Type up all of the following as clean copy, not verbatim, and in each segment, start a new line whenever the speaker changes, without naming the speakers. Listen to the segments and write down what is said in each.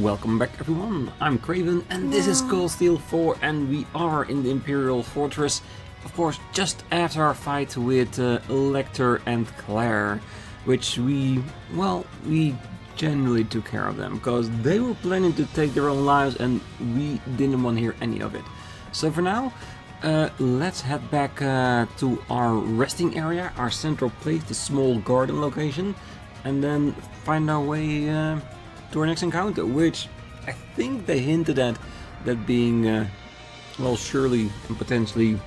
Welcome back everyone, I'm Craven and this is Cold Steel 4 and we are in the Imperial Fortress. Of course, just after our fight with Lecter and Claire, which we genuinely took care of them, because they were planning to take their own lives and we didn't want to hear any of it. So for now, let's head back to our resting area, our central place, the small garden location, and then find our way to our next encounter, which I think they hinted at that being, well, Shirley and potentially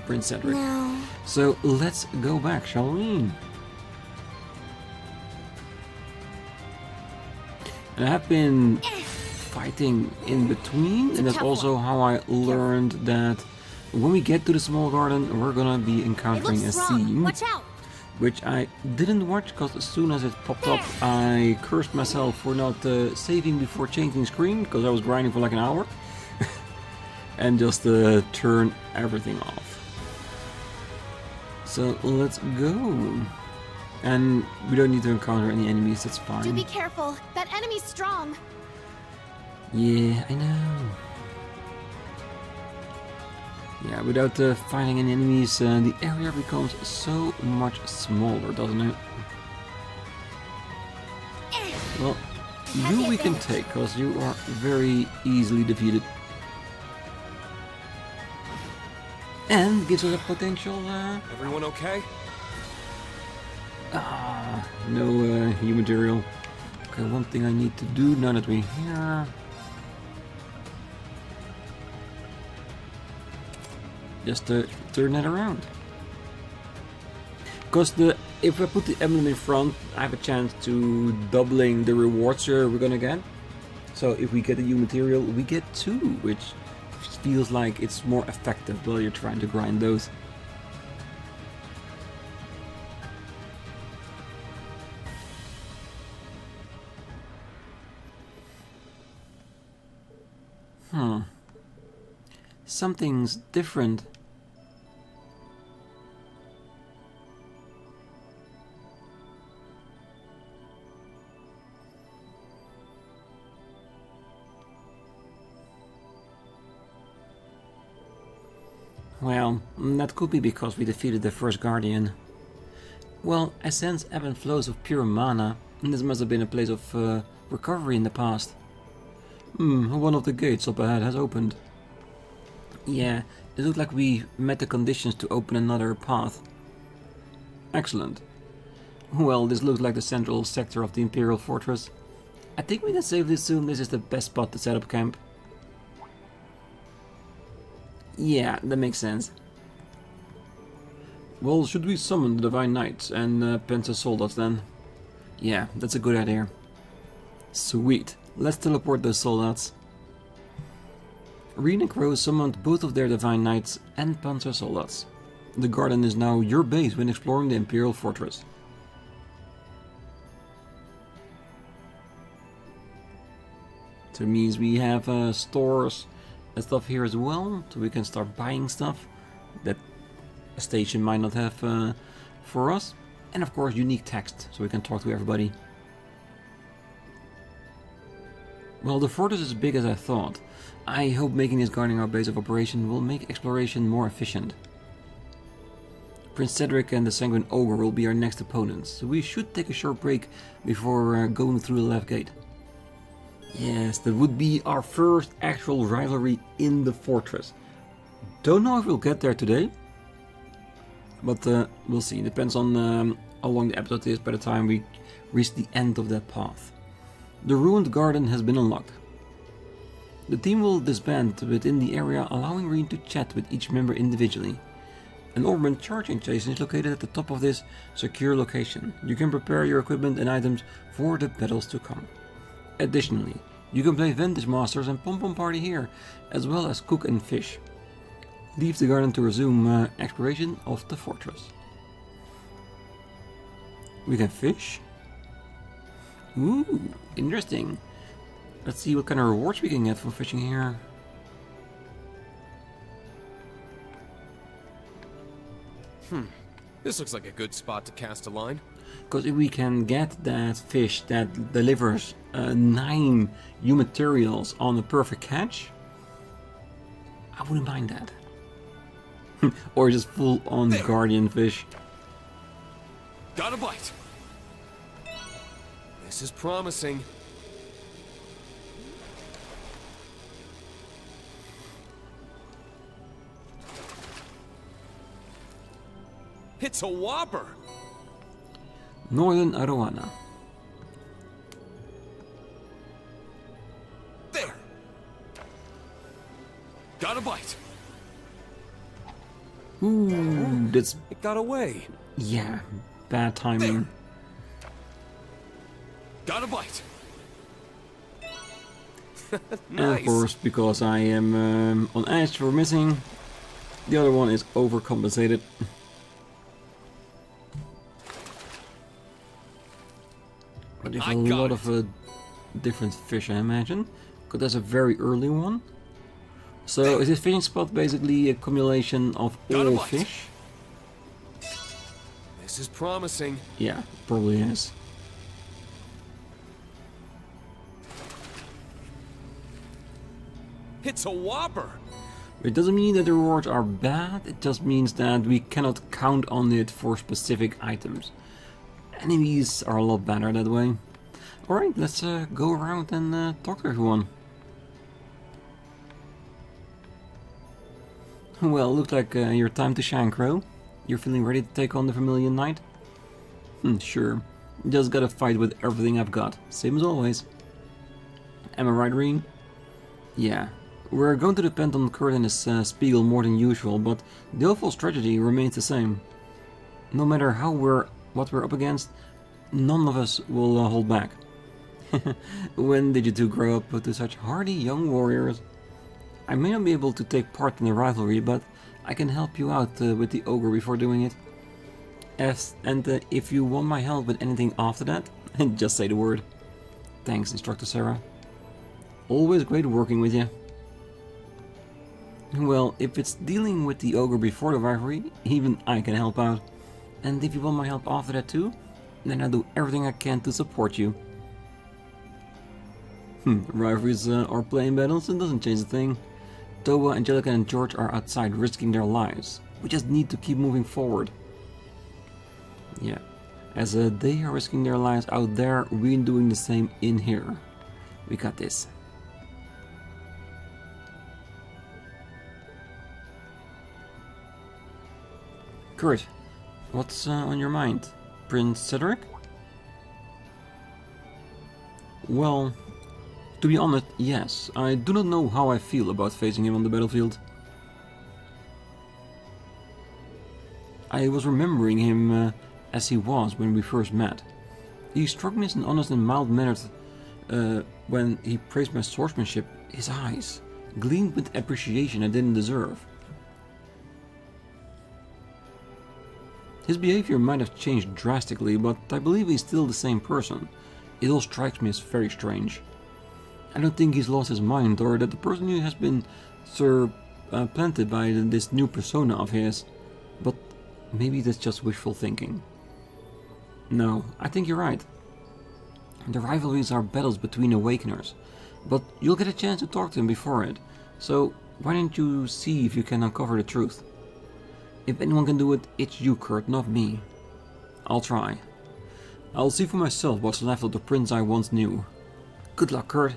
Prince Cedric.
No.
So let's go back, shall we? And I have been fighting in between, and that's also how I learned that when we get to the small garden, we're gonna be encountering a scene.
Watch out.
Which I didn't watch because as soon as it popped up, I cursed myself for not saving before changing screen, because I was grinding for like an hour. And just turn everything off. So let's go. And we don't need to encounter any enemies, that's fine.
Do be careful. That enemy's strong.
Yeah, I know. Yeah, without finding any enemies, the area becomes so much smaller, doesn't it? Well, you we can take, because you are very easily defeated. And gives us a potential...
Everyone okay?
No new material. Okay, one thing I need to do now that we're here... Just turn that around. Because if I put the emblem in front, I have a chance to doubling the rewards we're gonna get. So if we get a new material, we get 2, which feels like it's more effective while you're trying to grind those. Something's different. Well, that could be because we defeated the first Guardian. Well, I sense ebb and flows of pure mana, and this must have been a place of recovery in the past. One of the gates up ahead has opened. Yeah, it looked like we met the conditions to open another path. Excellent. Well, this looks like the central sector of the Imperial Fortress. I think we can safely assume this is the best spot to set up camp. Yeah, that makes sense. Well, should we summon the Divine Knights and Panzer Soldates then? Yeah, that's a good idea. Sweet. Let's teleport those soldates. Rean and Crow summoned both of their Divine Knights and Panzer Soldates. The garden is now your base when exploring the Imperial Fortress. So it means we have stores and stuff here as well, so we can start buying stuff that a station might not have for us. And of course unique text, so we can talk to everybody. Well, the fortress is as big as I thought. I hope making this garden our base of operation will make exploration more efficient. Prince Cedric and the Sanguine Ogre will be our next opponents, so we should take a short break before going through the left gate. Yes, that would be our first actual rivalry in the fortress. Don't know if we'll get there today, but we'll see. Depends on how long the episode is by the time we reach the end of that path. The ruined garden has been unlocked. The team will disband within the area, allowing Rean to chat with each member individually. An ornament charging station is located at the top of this secure location. You can prepare your equipment and items for the battles to come. Additionally, you can play Vintage Masters and Pom Pom Party here, as well as cook and fish. Leave the garden to resume exploration of the fortress. We can fish? Ooh, interesting. Let's see what kind of rewards we can get from fishing here.
This looks like a good spot to cast a line.
Because if we can get that fish that delivers 9 new materials on a perfect catch, I wouldn't mind that. Or just full on guardian fish.
Got a bite. This is promising. It's a whopper.
Northern Arowana.
There. Got a bite.
Ooh, that's...
It got away.
yeah, bad timing.
Got a bite.
And of course, because I am on edge for missing, the other one is overcompensated. But there's a lot of different fish, I imagine. Because there's a very early one. So is this fishing spot basically a accumulation of all fish?
This is promising.
Yeah, probably is.
It's a whopper.
It doesn't mean that the rewards are bad, it just means that we cannot count on it for specific items. Enemies are a lot better that way. Alright, let's go around and talk to everyone. Well, looks like your time to shine, Crow. You're feeling ready to take on the Vermilion Knight? Sure. Just gotta fight with everything I've got. Same as always. Am I right, Rean? Yeah. We're going to depend on Kurt and his Spiegel more than usual, but the overall strategy remains the same. No matter what we're up against, none of us will hold back. When did you two grow up to such hardy young warriors? I may not be able to take part in the rivalry, but I can help you out with the ogre before doing it. And if you want my help with anything after that, just say the word. Thanks, Instructor Sarah. Always great working with you. Well, if it's dealing with the ogre before the rivalry, even I can help out. And if you want my help after that too, then I'll do everything I can to support you. Rivalries are playing battles, it doesn't change a thing. Toba, Angelica and George are outside risking their lives. We just need to keep moving forward. Yeah, as they are risking their lives out there, we're doing the same in here. We got this. Kurt, what's on your mind? Prince Cedric? Well, to be honest, yes. I do not know how I feel about facing him on the battlefield. I was remembering him as he was when we first met. He struck me as an honest and mild-mannered. When he praised my swordsmanship, his eyes gleamed with appreciation I didn't deserve. His behavior might have changed drastically, but I believe he's still the same person. It all strikes me as very strange. I don't think he's lost his mind, or that the person who has been supplanted by this new persona of his, but maybe that's just wishful thinking. No, I think you're right. The rivalries are battles between awakeners, but you'll get a chance to talk to him before it, so why don't you see if you can uncover the truth? If anyone can do it, it's you, Kurt, not me. I'll try. I'll see for myself what's left of the prince I once knew. Good luck, Kurt.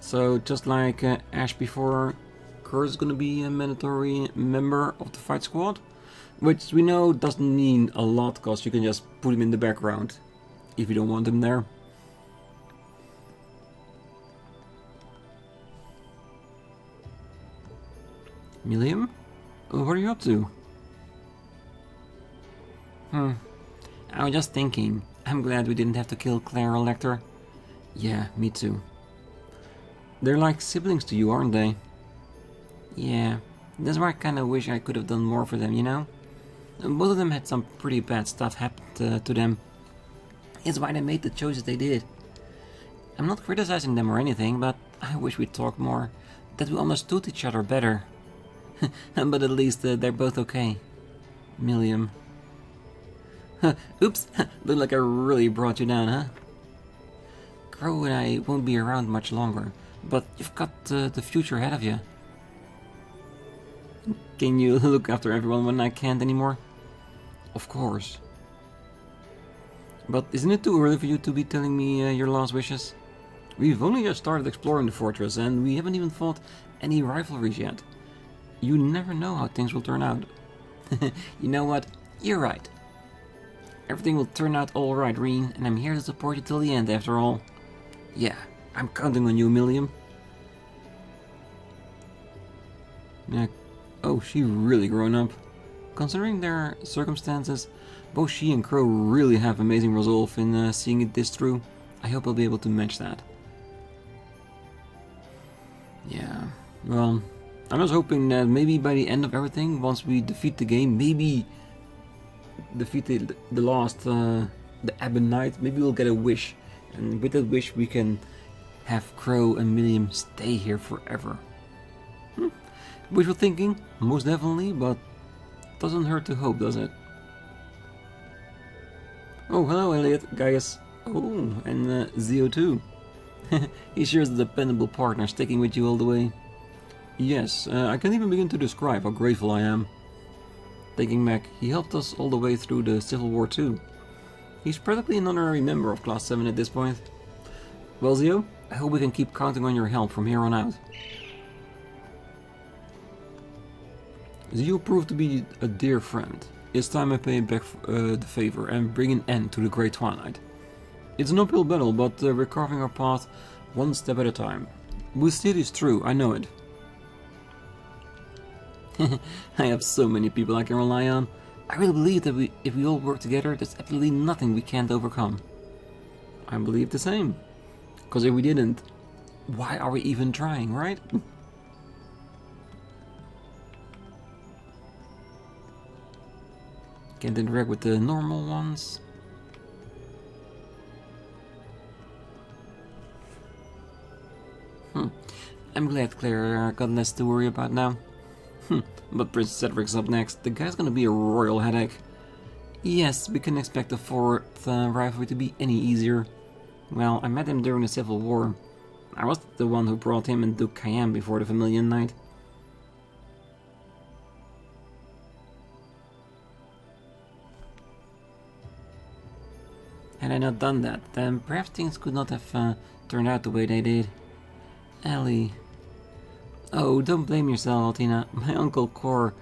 So, just like Ash before, Kurt is gonna be a mandatory member of the fight squad, which we know doesn't mean a lot, because you can just put him in the background, if you don't want him there. Milium? What are you up to? I was just thinking. I'm glad we didn't have to kill Claire or Lecter. Yeah, me too. They're like siblings to you, aren't they? Yeah, that's why I kinda wish I could have done more for them, you know? Both of them had some pretty bad stuff happen to them. It's why they made the choices they did. I'm not criticizing them or anything, but I wish we'd talked more. That we understood each other better. But at least they're both okay. Milium. Oops, look like I really brought you down, huh? Crow and I won't be around much longer, but you've got the future ahead of you. Can you look after everyone when I can't anymore? Of course. But isn't it too early for you to be telling me your last wishes? We've only just started exploring the fortress and we haven't even fought any rivalries yet. You never know how things will turn out. You know what? You're right. Everything will turn out alright, Rean, and I'm here to support you till the end after all. Yeah, I'm counting on you, Milliam. Yeah. Oh, she really grown up. Considering their circumstances, both she and Crow really have amazing resolve in seeing it this through. I hope I'll be able to match that. Yeah, well, I'm just hoping that maybe by the end of everything, once we defeat the game, maybe defeat the last, the Ebon Knight, maybe we'll get a wish. And with that wish we can have Crow and Milliam stay here forever. Wishful thinking, most definitely, but doesn't hurt to hope, does it? Oh, hello Elliot, Gaius. Oh, and Zio too. He sure is a dependable partner, sticking with you all the way. Yes, I can't even begin to describe how grateful I am. Thinking back, he helped us all the way through the Civil War too. He's practically an honorary member of Class VII at this point. Well, Zio, I hope we can keep counting on your help from here on out. Zio proved to be a dear friend. It's time I pay back the favor and bring an end to the Great Twilight. It's an uphill battle, but we're carving our path one step at a time. We'll see this through, I know it. I have so many people I can rely on. I really believe that if we all work together, there's absolutely nothing we can't overcome. I believe the same. Because if we didn't, why are we even trying, right? Can't interact with the normal ones. I'm glad Claire got less to worry about now. But Prince Cedric's up next. The guy's gonna be a royal headache. Yes, we can expect the fourth rivalry to be any easier. Well, I met him during the Civil War. I was the one who brought him and Duke Cayenne before the Vermilion Knight. Had I not done that, then perhaps things could not have turned out the way they did. Ellie. Oh, don't blame yourself, Altina. My Uncle Cor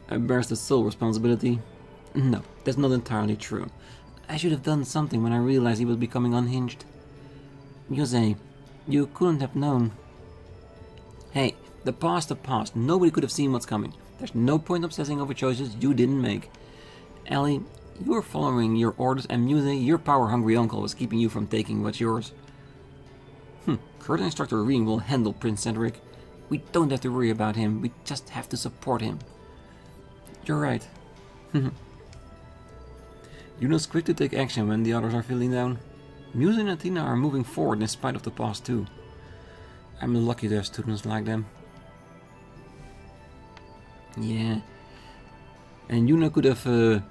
bears the sole responsibility. No, that's not entirely true. I should have done something when I realized he was becoming unhinged. Jose, you couldn't have known. Hey, the past. Nobody could have seen what's coming. There's no point obsessing over choices you didn't make. Ellie, you were following your orders, and Muse, your power-hungry uncle, was keeping you from taking what's yours. Current Instructor Rean will handle Prince Cedric. We don't have to worry about him, we just have to support him. You're right. Yuna's quick to take action when the others are feeling down. Muse and Athena are moving forward in spite of the past too. I'm lucky to have students like them. Yeah. And Yuna could have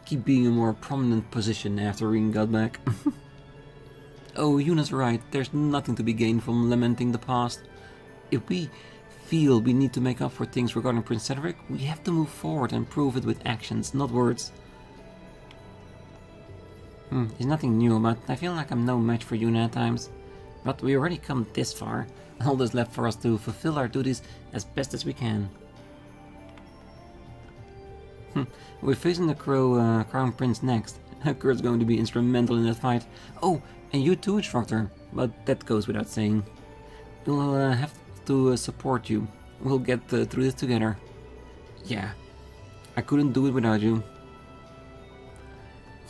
keep being in a more prominent position after Rean got back. Oh, Yuna's right, there's nothing to be gained from lamenting the past. If we feel we need to make up for things regarding Prince Cedric, we have to move forward and prove it with actions, not words. It's nothing new, but I feel like I'm no match for Yuna at times. But we already come this far, all that's left for us to fulfill our duties as best as we can. We're facing the Crown Prince next. Kurt's going to be instrumental in that fight. Oh, and you too, Instructor, but that goes without saying. We'll have to support you. We'll get through this together. Yeah, I couldn't do it without you.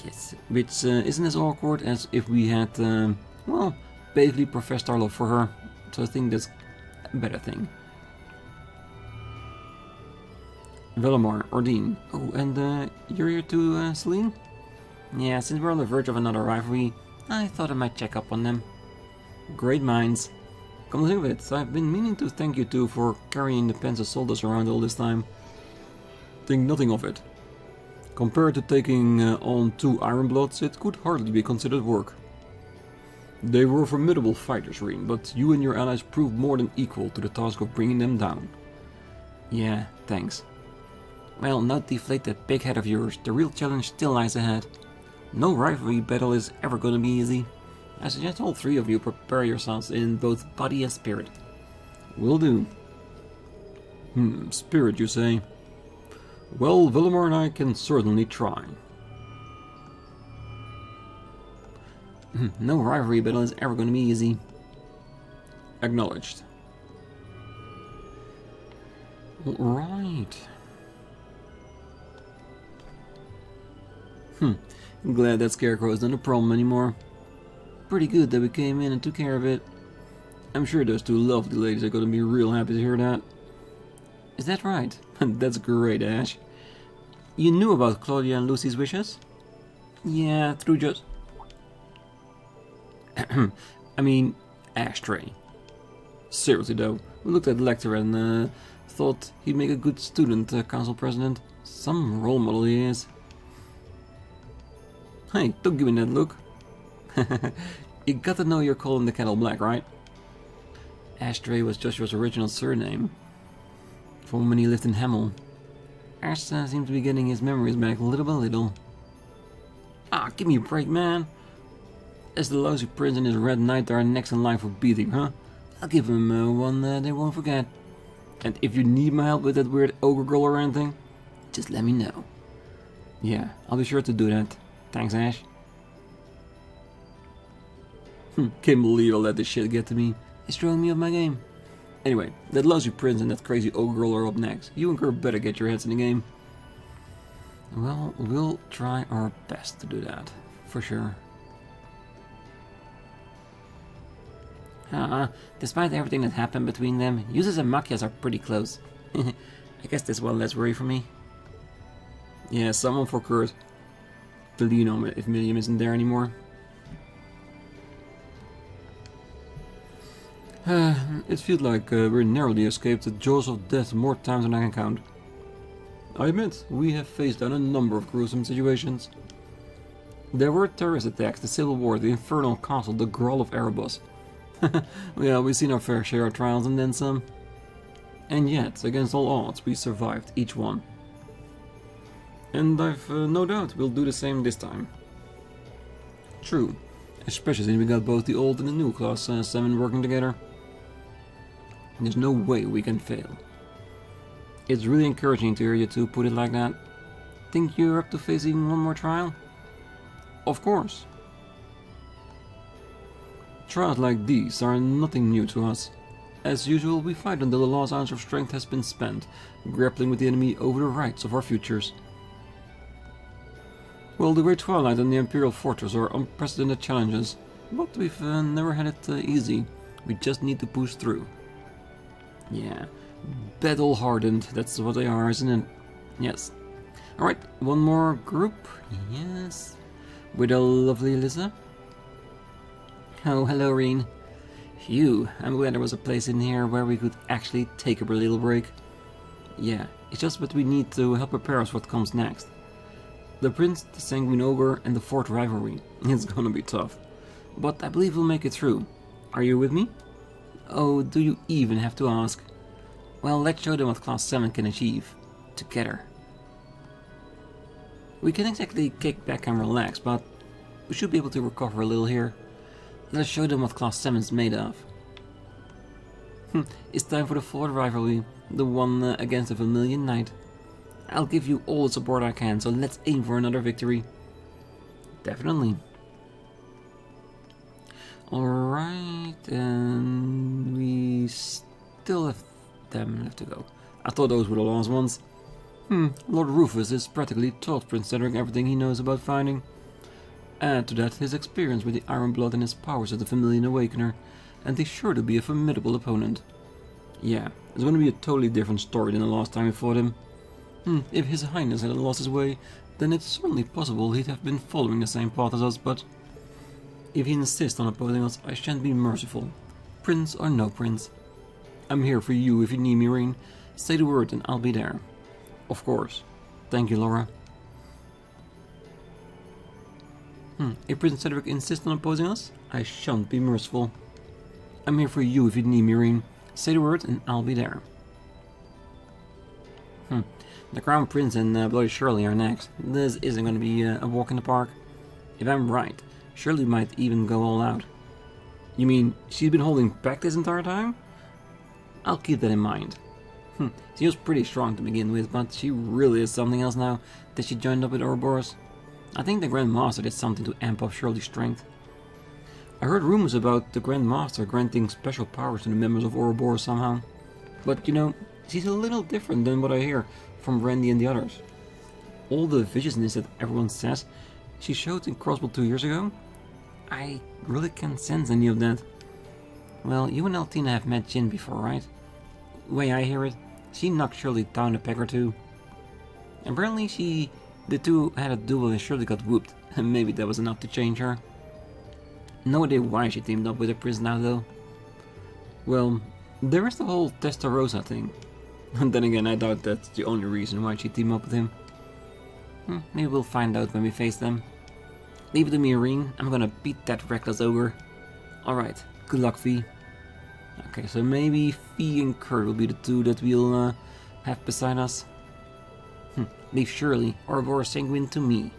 Yes, which isn't as awkward as if we had, well, basically professed our love for her. So I think that's a better thing. Velamar, Ordine. Oh, and you're here too, Celine? Yeah, since we're on the verge of another rivalry, I thought I might check up on them. Great minds. Come to think of it, I've been meaning to thank you two for carrying the Panzer soldiers around all this time. Think nothing of it. Compared to taking on 2 Ironbloods, it could hardly be considered work. They were formidable fighters, Rean, but you and your allies proved more than equal to the task of bringing them down. Yeah, thanks. Well, now deflate that big head of yours. The real challenge still lies ahead. No rivalry battle is ever gonna be easy. I suggest all 3 of you prepare yourselves in both body and spirit. Will do. Spirit, you say? Well, Villamor and I can certainly try. No rivalry battle is ever gonna be easy. Acknowledged. Right. Glad that Scarecrow is not a problem anymore. Pretty good that we came in and took care of it. I'm sure those 2 lovely ladies are gonna be real happy to hear that. Is that right? That's great, Ash. You knew about Claudia and Lucy's wishes? Yeah, through just... I mean, Ashtray. Seriously though, we looked at Lecter and thought he'd make a good student council president. Some role model he is. Hey, don't give me that look. You got to know you're calling the kettle black, right? Ashtray was Joshua's original surname from when he lived in Hemel. Ash seems to be getting his memories back little by little. Ah, give me a break, man. As the lousy prince and his red knight are next in line for beating, huh? I'll give him one they won't forget. And if you need my help with that weird ogre girl or anything, just let me know. Yeah, I'll be sure to do that. Thanks, Ash. Can't believe I let this shit get to me. It's throwing me off my game. Anyway, that lousy prince and that crazy ogre girl are up next. You and Kurt better get your heads in the game. Well, we'll try our best to do that. For sure. Despite everything that happened between them, Uses and Machias are pretty close. I guess this one less worry for me. Yeah, someone for Kurt. Till you know if Miriam isn't there anymore. It feels like we narrowly escaped the jaws of death more times than I can count. I admit, we have faced down a number of gruesome situations. There were terrorist attacks, the Civil War, the Infernal Castle, the Growl of Erebos. Yeah, we've seen our fair share of trials and then some. And yet, against all odds, we survived each one. And I've no doubt we'll do the same this time. True, especially since we got both the old and the new Class VII working together. There's no way we can fail. It's really encouraging to hear you two put it like that. Think you're up to facing one more trial? Of course. Trials like these are nothing new to us. As usual, we fight until the last ounce of strength has been spent, grappling with the enemy over the rights of our futures. Well, the Great Twilight and the Imperial Fortress are unprecedented challenges, but we've never had it easy. We just need to push through. Yeah, battle-hardened, that's what they are, isn't it? Yes. Alright, one more group. Yes. With a lovely Alyssa. Oh, hello, Rean. Phew, I'm glad there was a place in here where we could actually take a little break. Yeah, it's just that we need to help prepare us what comes next. The Prince, the Sanguine Ogre, and the Fourth Rivalry. It's gonna be tough. But I believe we'll make it through. Are you with me? Oh, do you even have to ask? Well, let's show them what Class VII can achieve. Together. We can exactly kick back and relax, but we should be able to recover a little here. Let's show them what Class VII is made of. It's time for the Fourth Rivalry, the one against the Vermilion Knight. I'll give you all the support I can, so let's aim for another victory. Definitely. Alright, and we still have 10 left to go. I thought those were the last ones. Lord Rufus has practically taught Prince Cedric everything he knows about fighting. Add to that his experience with the Iron Blood and his powers as the Vermilion Awakener, and he's sure to be a formidable opponent. Yeah, it's going to be a totally different story than the last time we fought him. If His Highness hadn't lost his way, then it's certainly possible he'd have been following the same path as us, but if he insists on opposing us, I shan't be merciful. Prince or no prince. I'm here for you if you need me, Rean. Say the word and I'll be there. Of course. Thank you, Laura. If Prince Cedric insists on opposing us, I shan't be merciful. I'm here for you if you need me, Rean. Say the word and I'll be there. The Crown Prince and Bloody Shirley are next. This isn't going to be a walk in the park. If I'm right, Shirley might even go all out. You mean she's been holding back this entire time? I'll keep that in mind. She was pretty strong to begin with, but she really is something else now that she joined up with Ouroboros. I think the Grand Master did something to amp up Shirley's strength. I heard rumors about the Grand Master granting special powers to the members of Ouroboros somehow. But you know, she's a little different than what I hear from Randy and the others. All the viciousness that everyone says she showed in Crossbow 2 years ago, I really can't sense any of that. Well, you and Altina have met Jin before, right? The way I hear it, she knocked Shirley down a peg or two. Apparently the two had a duel and Shirley got whooped, and maybe that was enough to change her. No idea why she teamed up with a prince now though. Well, there is the whole Testarossa thing. And then again, I doubt that's the only reason why she teamed up with him. Maybe we'll find out when we face them. Leave it to me, Rean. I'm gonna beat that reckless ogre. Alright, good luck, Fee. Okay, so maybe Fee and Kurt will be the two that we'll have beside us. Leave Shirley, Ouroboros Sanguine, to me.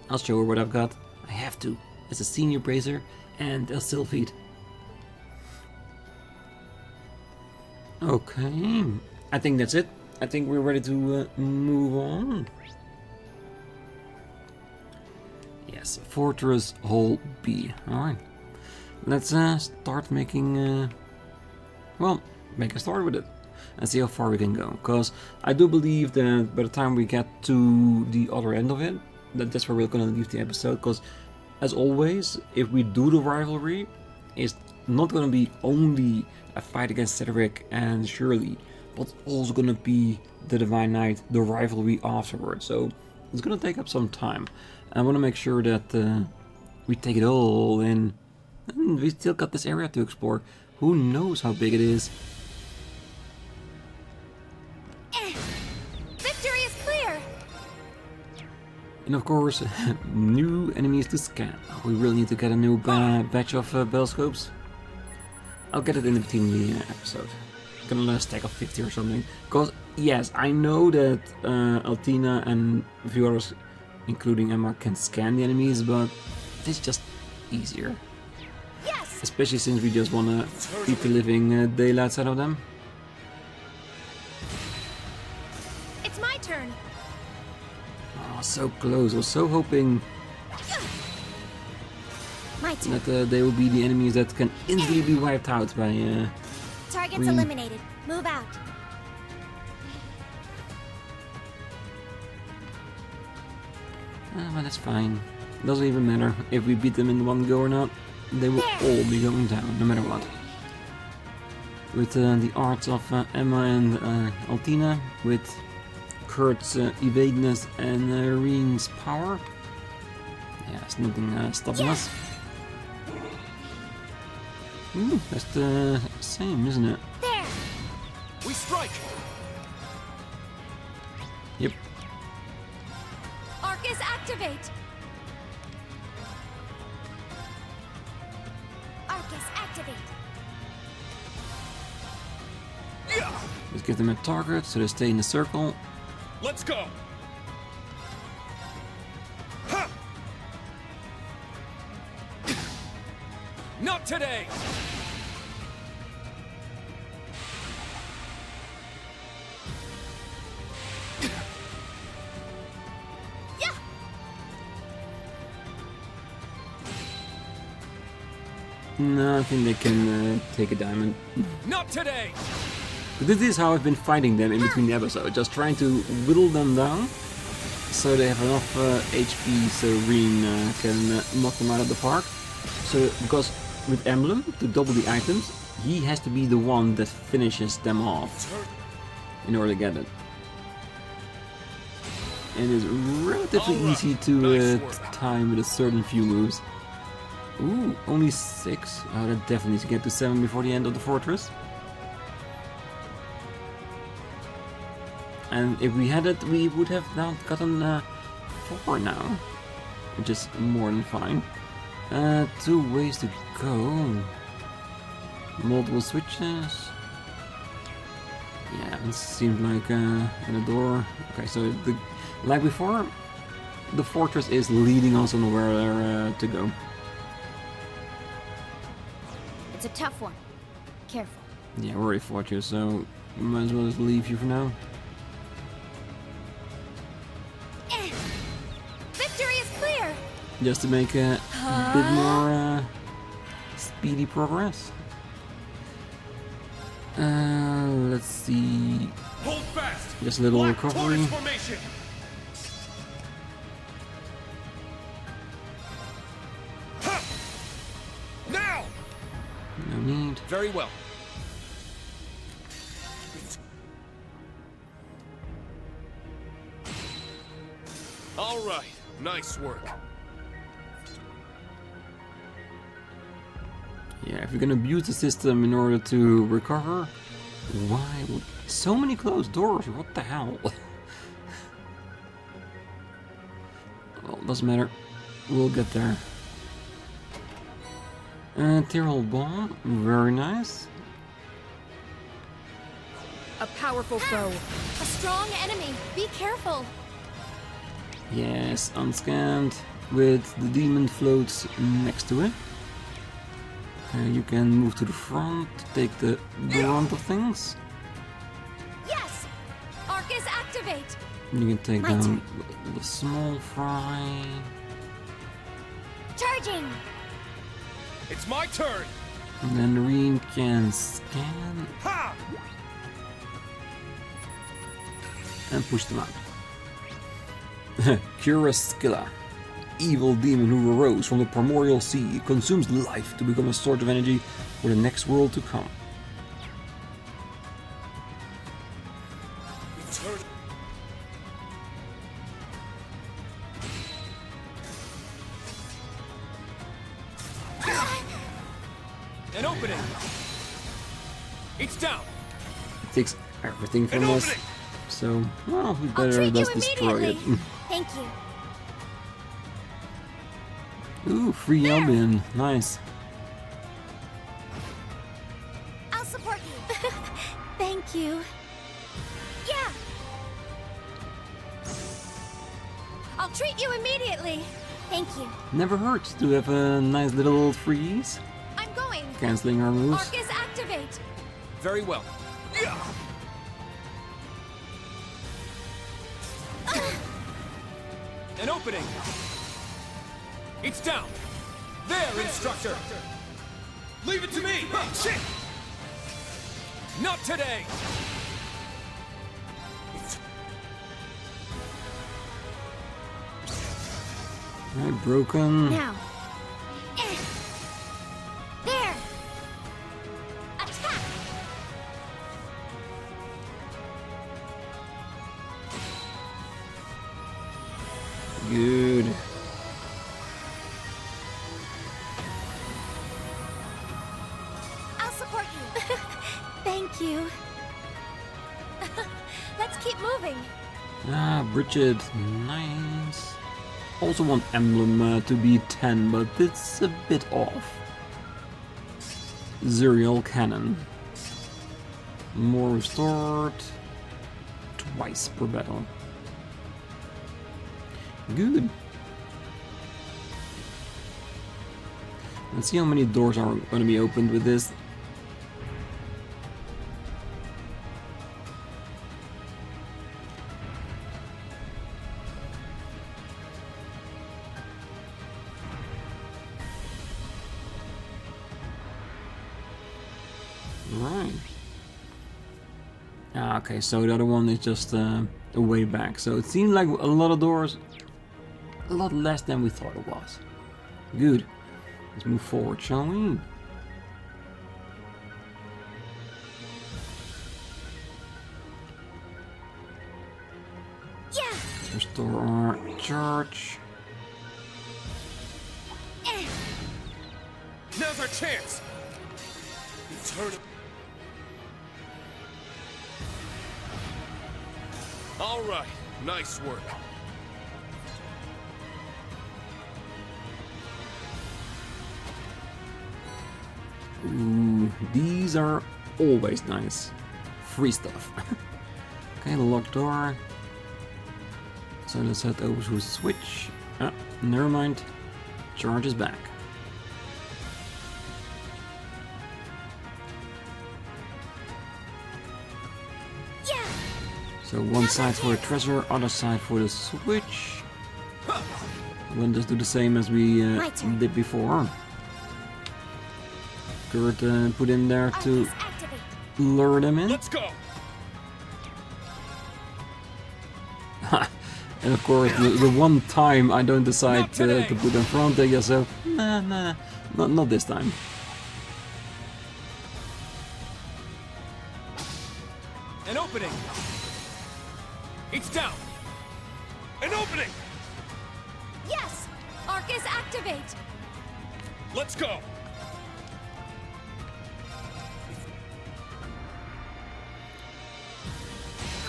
I'll show her what I've got. I have to, as a senior bracer and a Sylphid. Okay, I think that's it. I think we're ready to move on. Yes, Fortress Hall B. Alright. Let's start making... well, make a start with it. And see how far we can go. Because I do believe that by the time we get to the other end of it, that's where we're going to leave the episode. Because, as always, if we do the rivalry, it's not going to be only a fight against Cedric and Shirley, but it's also going to be the Divine Knight, the rivalry afterwards. So it's going to take up some time. I want to make sure that we take it all in. And we still got this area to explore. Who knows how big it is?
Victory is clear!
And of course, new enemies to scan. We really need to get a new batch of battlescopes. I'll get it in between the episode. I'm gonna stack of 50 or something. Because, yes, I know that Altina and a few others, including Emma, can scan the enemies, but it's just easier.
Yes!
Especially since we just wanna keep the living daylights out of them.
It's my turn!
Oh, so close. I was so hoping
My turn.
that they will be the enemies that can instantly be wiped out by...
Target's
Rean.
eliminated. Move out.
But that's fine. Doesn't even matter if we beat them in one go or not. They will all be going down, no matter what. With the arts of Emma and Altina, with Kurt's evadeness and Rean's power. Yeah, there's nothing stopping us. Ooh, that's the same, isn't it?
There!
We strike!
Yep.
Arcus activate! Arcus activate!
Yeah!
Let's give them a target so they stay in the circle.
Let's go! Ha! Not today!
Yeah!
No, I think they can take a diamond.
Not today!
But this is how I've been fighting them in between the episodes, just trying to whittle them down so they have enough HP so Rean can knock them out of the park. So, because with Emblem, to double the items, he has to be the one that finishes them off in order to get it. And it's relatively easy to time with a certain few moves. Ooh, only 6. Oh, that definitely needs to get to 7 before the end of the fortress. And if we had it, we would have now gotten 4 now. which is more than fine. 2 ways to go. Multiple switches. Yeah, it seems like in a door. Okay, so like before, the fortress is leading us on where to go.
It's a tough one. Careful.
Yeah, we already fought you, so might as well just leave you for now.
Victory is clear!
Just to make a bit more speedy progress. Let's see.
Hold fast.
Just a little
Black
recovery.
tortoise formation. Ha! Now.
No need.
Very well. All right. Nice work.
Yeah, if you're gonna abuse the system in order to recover, why would so many closed doors? What the hell? Well, doesn't matter. We'll get there. Tyrrell bomb, very nice.
A powerful foe.
A strong enemy. Be careful.
Yes, unscanned with the demon floats next to it. You can move to the front, take the brunt of things.
Yes! Arcus activate!
You can take
My
down
turn.
the small fry.
Charging!
It's my turn.
And then Rean can scan
Ha!
and push them out. Curaskilla, evil demon who arose from the primordial sea, consumes life to become a source of energy for the next world to come.
Turn. An opening. It's down.
It takes everything from
An
us,
opening.
so well, we
I'll
better
treat you
just destroy it.
immediately. Thank you.
Ooh, free Albion, nice.
I'll support you. Thank you. Yeah! I'll treat you immediately. Thank you.
Never hurts to have a nice little freeze,
I'm going.
canceling our moves.
Arcus activate.
Very well. Yeah. An opening. It's down. There, instructor. Leave it to me. Shit. Not today.
Right, broken.
Now. There. Attack.
Good.
I'll support you. Thank you. Let's keep moving.
Ah, Bridget, nice. Also want emblem to be 10, but it's a bit off. Zuriel cannon. More restored. Twice per battle. Good. Let's see how many doors are going to be opened with this. Right. Ah, okay, so the other one is just a way back. So it seemed like a lot of doors, a lot less than we thought it was. Good. Let's move forward, shall we?
Yeah.
Let's restore our church.
Now's our chance. Turn it. All right. Nice work.
Ooh, these are always nice. Free stuff. Okay, the locked door. So let's head over to a switch. Ah, never mind. Charge is back.
Yeah.
So one side for the treasure, other side for the switch. We'll just do the same as we did before. Kurt put in there to
Activate.
lure them in.
Let's go.
And of course, the one time I don't decide to put in front, they just say, nah, not this time.
An opening. It's down. An opening.
Yes. Arcus, activate.
Let's go.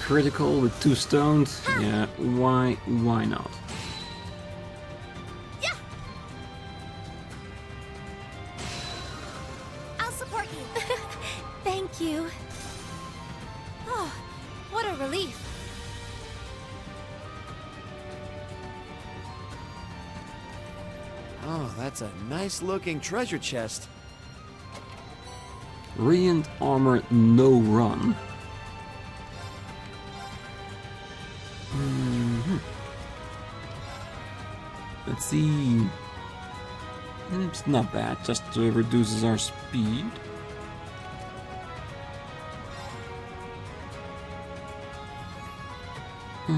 Critical with 2 stones. Yeah, why not?
Yeah. I'll support you. Thank you. Oh, what a relief.
Oh, that's a nice looking treasure chest.
Radiant armor, no run. Let's see. It's not bad, just reduces our speed. Yeah,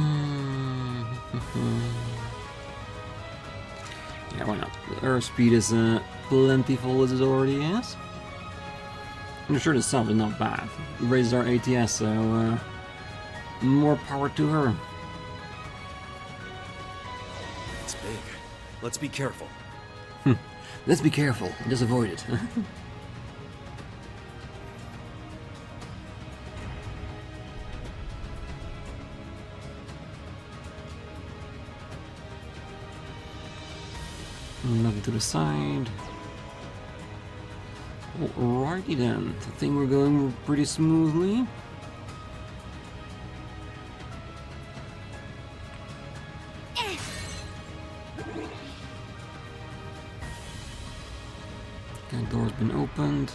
why not? Our speed is plentiful as it already is. I'm sure the sub is not bad. It raises our ATS, so more power to her.
It's big. Let's be careful.
Let's be careful, just avoid it. Nothing to the side. Alrighty then, I think we're going pretty smoothly. That door's been opened.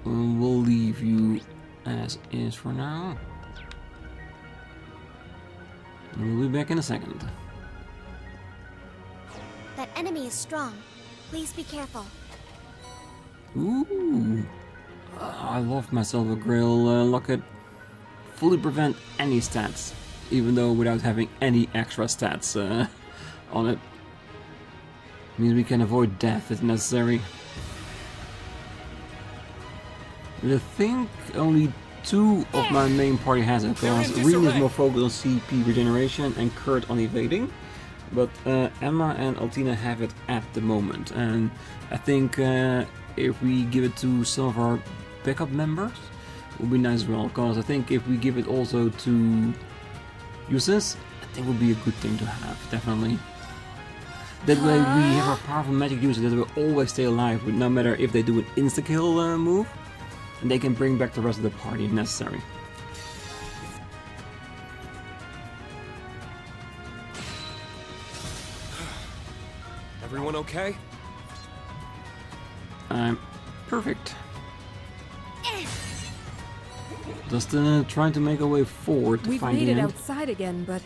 We'll leave you as is for now. And we'll be back in a second.
That enemy is strong. Please be careful.
Ooh, I love myself a Grail Locket. Fully prevent any stats, even though without having any extra stats on it. Means we can avoid death if necessary. I think only 2 of my main party has it, because Rean is more focused on CP regeneration and Kurt on evading. But Emma and Altina have it at the moment, and I think if we give it to some of our backup members, it would be nice as well, because I think if we give it also to users, I think it would be a good thing to have, definitely. That way we have a powerful magic user that will always stay alive, no matter if they do an insta-kill move, and they can bring back the rest of the party if necessary.
Everyone okay?
I'm perfect. Just trying to make a way forward to
We've
find
made
the
it
end.
outside again, but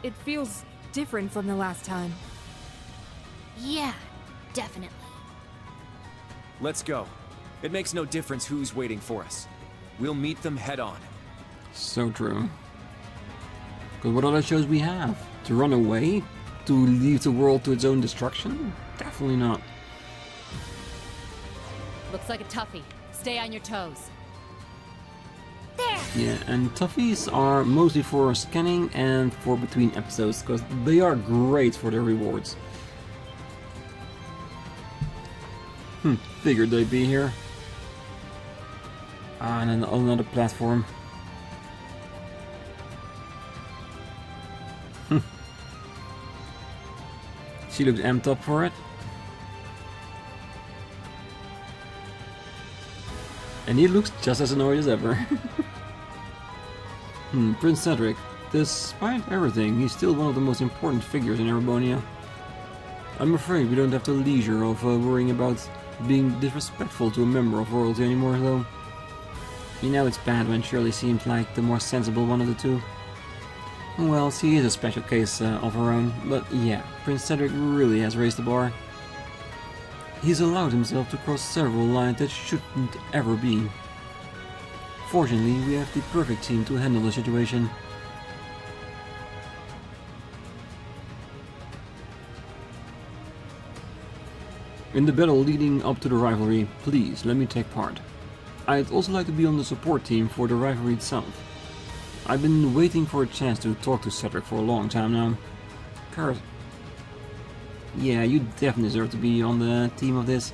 it feels different from the last time.
Yeah, definitely.
Let's go. It makes no difference who's waiting for us. We'll meet them head on.
So true. Because what other shows we have? To run away? To leave the world to its own destruction? Definitely not.
Looks like a toughie. Stay on your toes.
There!
Yeah, and toughies are mostly for scanning and for between episodes, because they are great for their rewards. Figured they'd be here. Ah, and then another platform. She looks amped up for it. And he looks just as annoyed as ever. Prince Cedric. Despite everything, he's still one of the most important figures in Erebonia. I'm afraid we don't have the leisure of worrying about being disrespectful to a member of royalty anymore, though. You know it's bad when Shirley seems like the more sensible one of the two. Well, she is a special case of her own, but yeah, Prince Cedric really has raised the bar. He's allowed himself to cross several lines that shouldn't ever be. Fortunately, we have the perfect team to handle the situation. In the battle leading up to the rivalry, please let me take part. I'd also like to be on the support team for the rivalry itself. I've been waiting for a chance to talk to Cedric for a long time now. Kurt. Yeah, you definitely deserve to be on the team of this.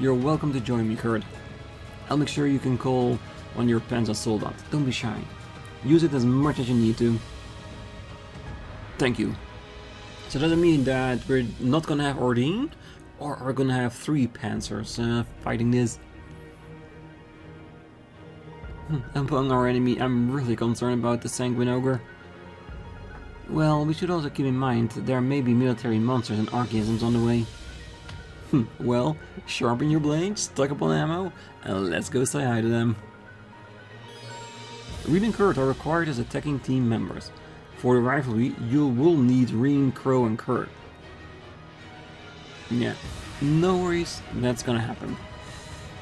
You're welcome to join me, Kurt. I'll make sure you can call on your Panzer Soldat. Don't be shy. Use it as much as you need to. Thank you. So does it mean that we're not gonna have Ordine? Or are we gonna have 3 Panzers fighting this? Among our enemy, I'm really concerned about the Sanguine Ogre. Well, we should also keep in mind that there may be military monsters and archaisms on the way. Well, sharpen your blades, stock up on ammo, and let's go say hi to them. Rean and Kurt are required as attacking team members. For the rivalry, you will need Rean, Crow, and Kurt. Yeah, no worries, that's gonna happen.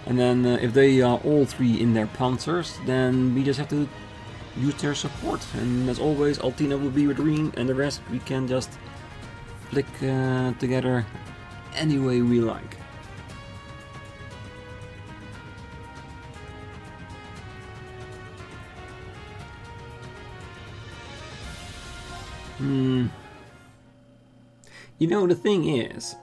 And then if they are all 3 in their panzers, then we just have to use their support. And as always, Altina will be with Rean, and the rest we can just flick together any way we like. You know, the thing is,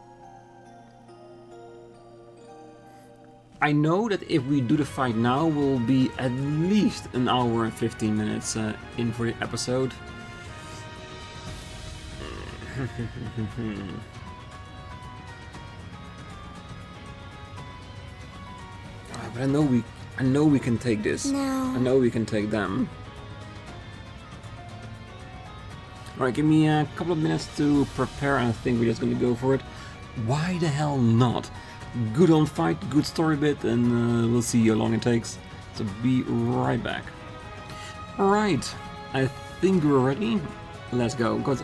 I know that if we do the fight now, we'll be at least an hour and 15 minutes in for the episode. But I know we can take this.
No.
I know we can take them. Alright, give me a couple of minutes to prepare, and I think we're just gonna go for it. Why the hell not? Good on fight, good story bit, and we'll see how long it takes. So be right back. Alright, I think we're ready. Let's go. Because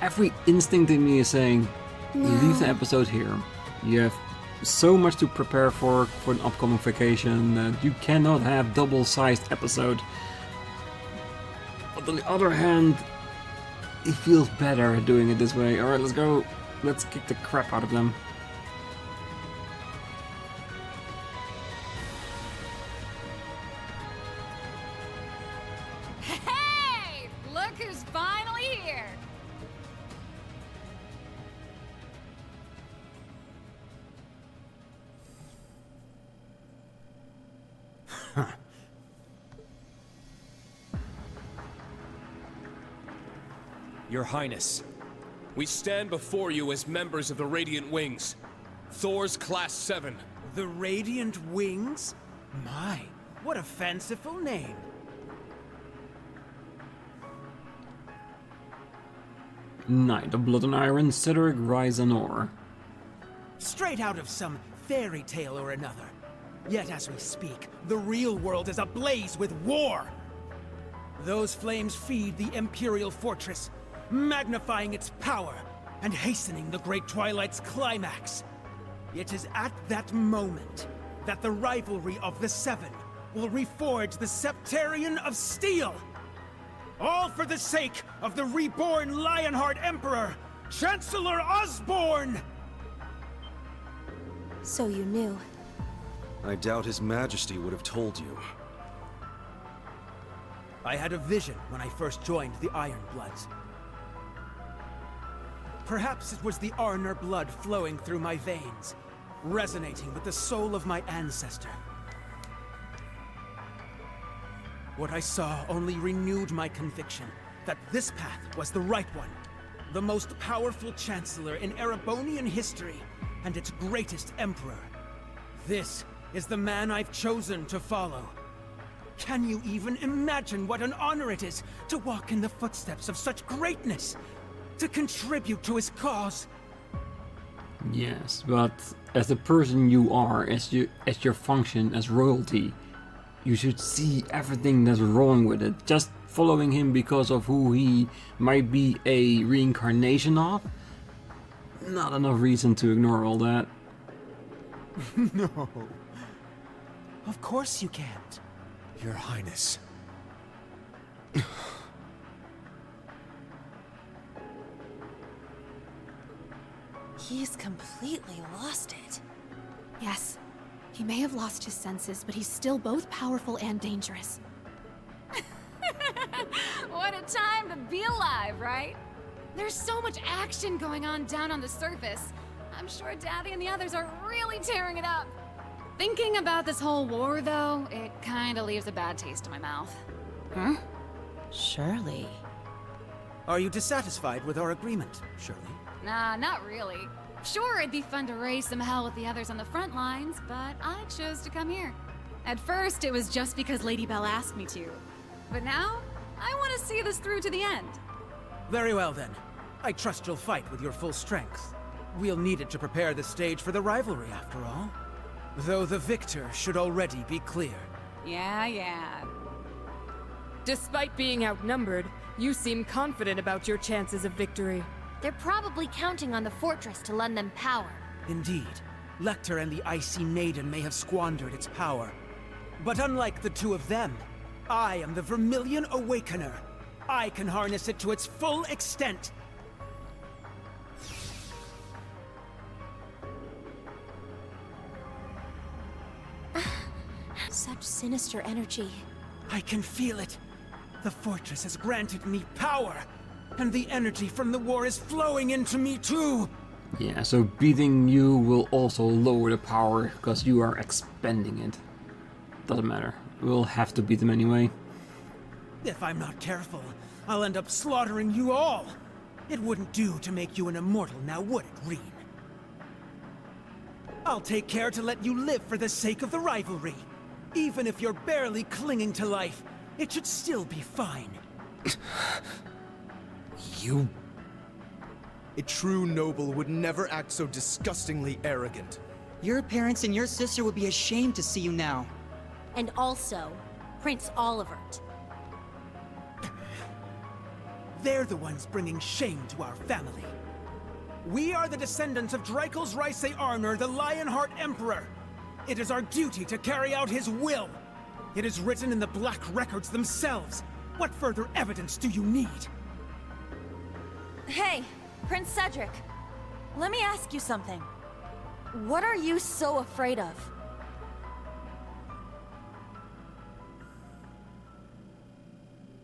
every instinct in me is saying, leave the episode here. You have so much to prepare for an upcoming vacation that you cannot have double-sized episode. But on the other hand, it feels better doing it this way. Alright, let's go. Let's kick the crap out of them.
Hey! Look who's finally here!
Your Highness.
We stand before you as members of the Radiant Wings. Thor's Class VII.
The Radiant Wings? My, what a fanciful name.
Knight of Blood and Iron, Cedric Ryzanor.
Straight out of some fairy tale or another. Yet as we speak, the real world is ablaze with war. Those flames feed the Imperial Fortress, magnifying its power and hastening the Great Twilight's climax. It is at that moment that the rivalry of the Seven will reforge the Septarian of Steel. All for the sake of the reborn Lionheart Emperor, Chancellor Osborne!
So you knew.
I doubt His Majesty would have told you.
I had a vision when I first joined the Ironbloods. Perhaps it was the Arnor blood flowing through my veins, resonating with the soul of my ancestor. What I saw only renewed my conviction that this path was the right one. the most powerful chancellor in Erebonian history, and its greatest emperor. This is the man I've chosen to follow. Can you even imagine what an honor it is to walk in the footsteps of such greatness? To contribute to his cause?
Yes, but as the person you are, as your function as royalty, you should see everything that's wrong with it. Just following him because of who he might be a reincarnation of? Not enough reason to ignore all that.
No. Of course you can't.
Your Highness.
He's completely lost it.
Yes. He may have lost his senses, but he's still both powerful and dangerous.
What a time to be alive, right? There's so much action going on down on the surface. I'm sure Daddy and the others are really tearing it up. Thinking about this whole war, though, it kinda leaves a bad taste in my mouth.
Huh? Surely.
Are you dissatisfied with our agreement, Shirley?
Nah, not really. Sure, it'd be fun to raise some hell with the others on the front lines, but I chose to come here. At first, it was just because Lady Belle asked me to. But now, I want to see this through to the end.
Very well then. I trust you'll fight with your full strength. We'll need it to prepare the stage for the rivalry, after all. Though the victor should already be clear.
Yeah.
Despite being outnumbered, you seem confident about your chances of victory.
They're probably counting on the fortress to lend them power.
Indeed. Lecter and the Icy Maiden may have squandered its power. But unlike the two of them, I am the Vermilion Awakener. I can harness it to its full extent.
Such sinister energy.
I can feel it. The fortress has granted me power. And the energy from the war is flowing into me too!
Yeah, so beating you will also lower the power, because you are expending it. Doesn't matter. We'll have to beat them anyway.
If I'm not careful, I'll end up slaughtering you all! It wouldn't do to make you an immortal now, would it, Rean? I'll take care to let you live for the sake of the rivalry. Even if you're barely clinging to life, it should still be fine.
You...
A true noble would never act so disgustingly arrogant.
Your parents and your sister would be ashamed to see you now.
And also, Prince Olivert.
They're the ones bringing shame to our family. We are the descendants of Dreikel's Reise Arnor, the Lionheart Emperor. It is our duty to carry out his will. It is written in the Black Records themselves. What further evidence do you need?
Hey, Prince Cedric. Let me ask you something. What are you so afraid of?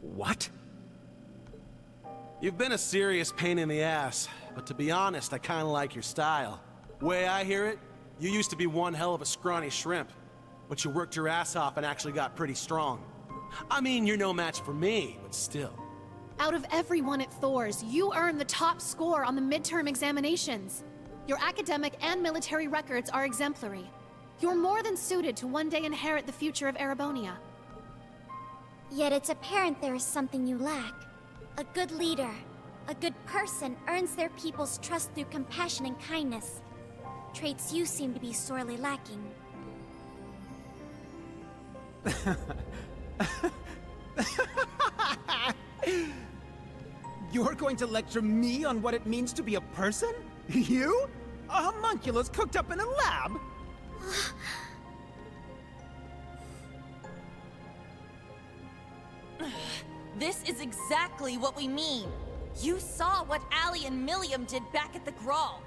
What?
You've been a serious pain in the ass, but to be honest, I kinda like your style. Way I hear it, you used to be one hell of a scrawny shrimp, but you worked your ass off and actually got pretty strong. I mean, you're no match for me, but still.
Out of everyone at Thor's, you earned the top score on the midterm examinations. Your academic and military records are exemplary. You're more than suited to one day inherit the future of Erebonia.
Yet it's apparent there is something you lack. A good leader, a good person earns their people's trust through compassion and kindness. Traits you seem to be sorely lacking.
You're going to lecture me on what it means to be a person? You? A homunculus cooked up in a lab?
This is exactly what we mean. You saw what Allie and Milliam did back at the Grawl.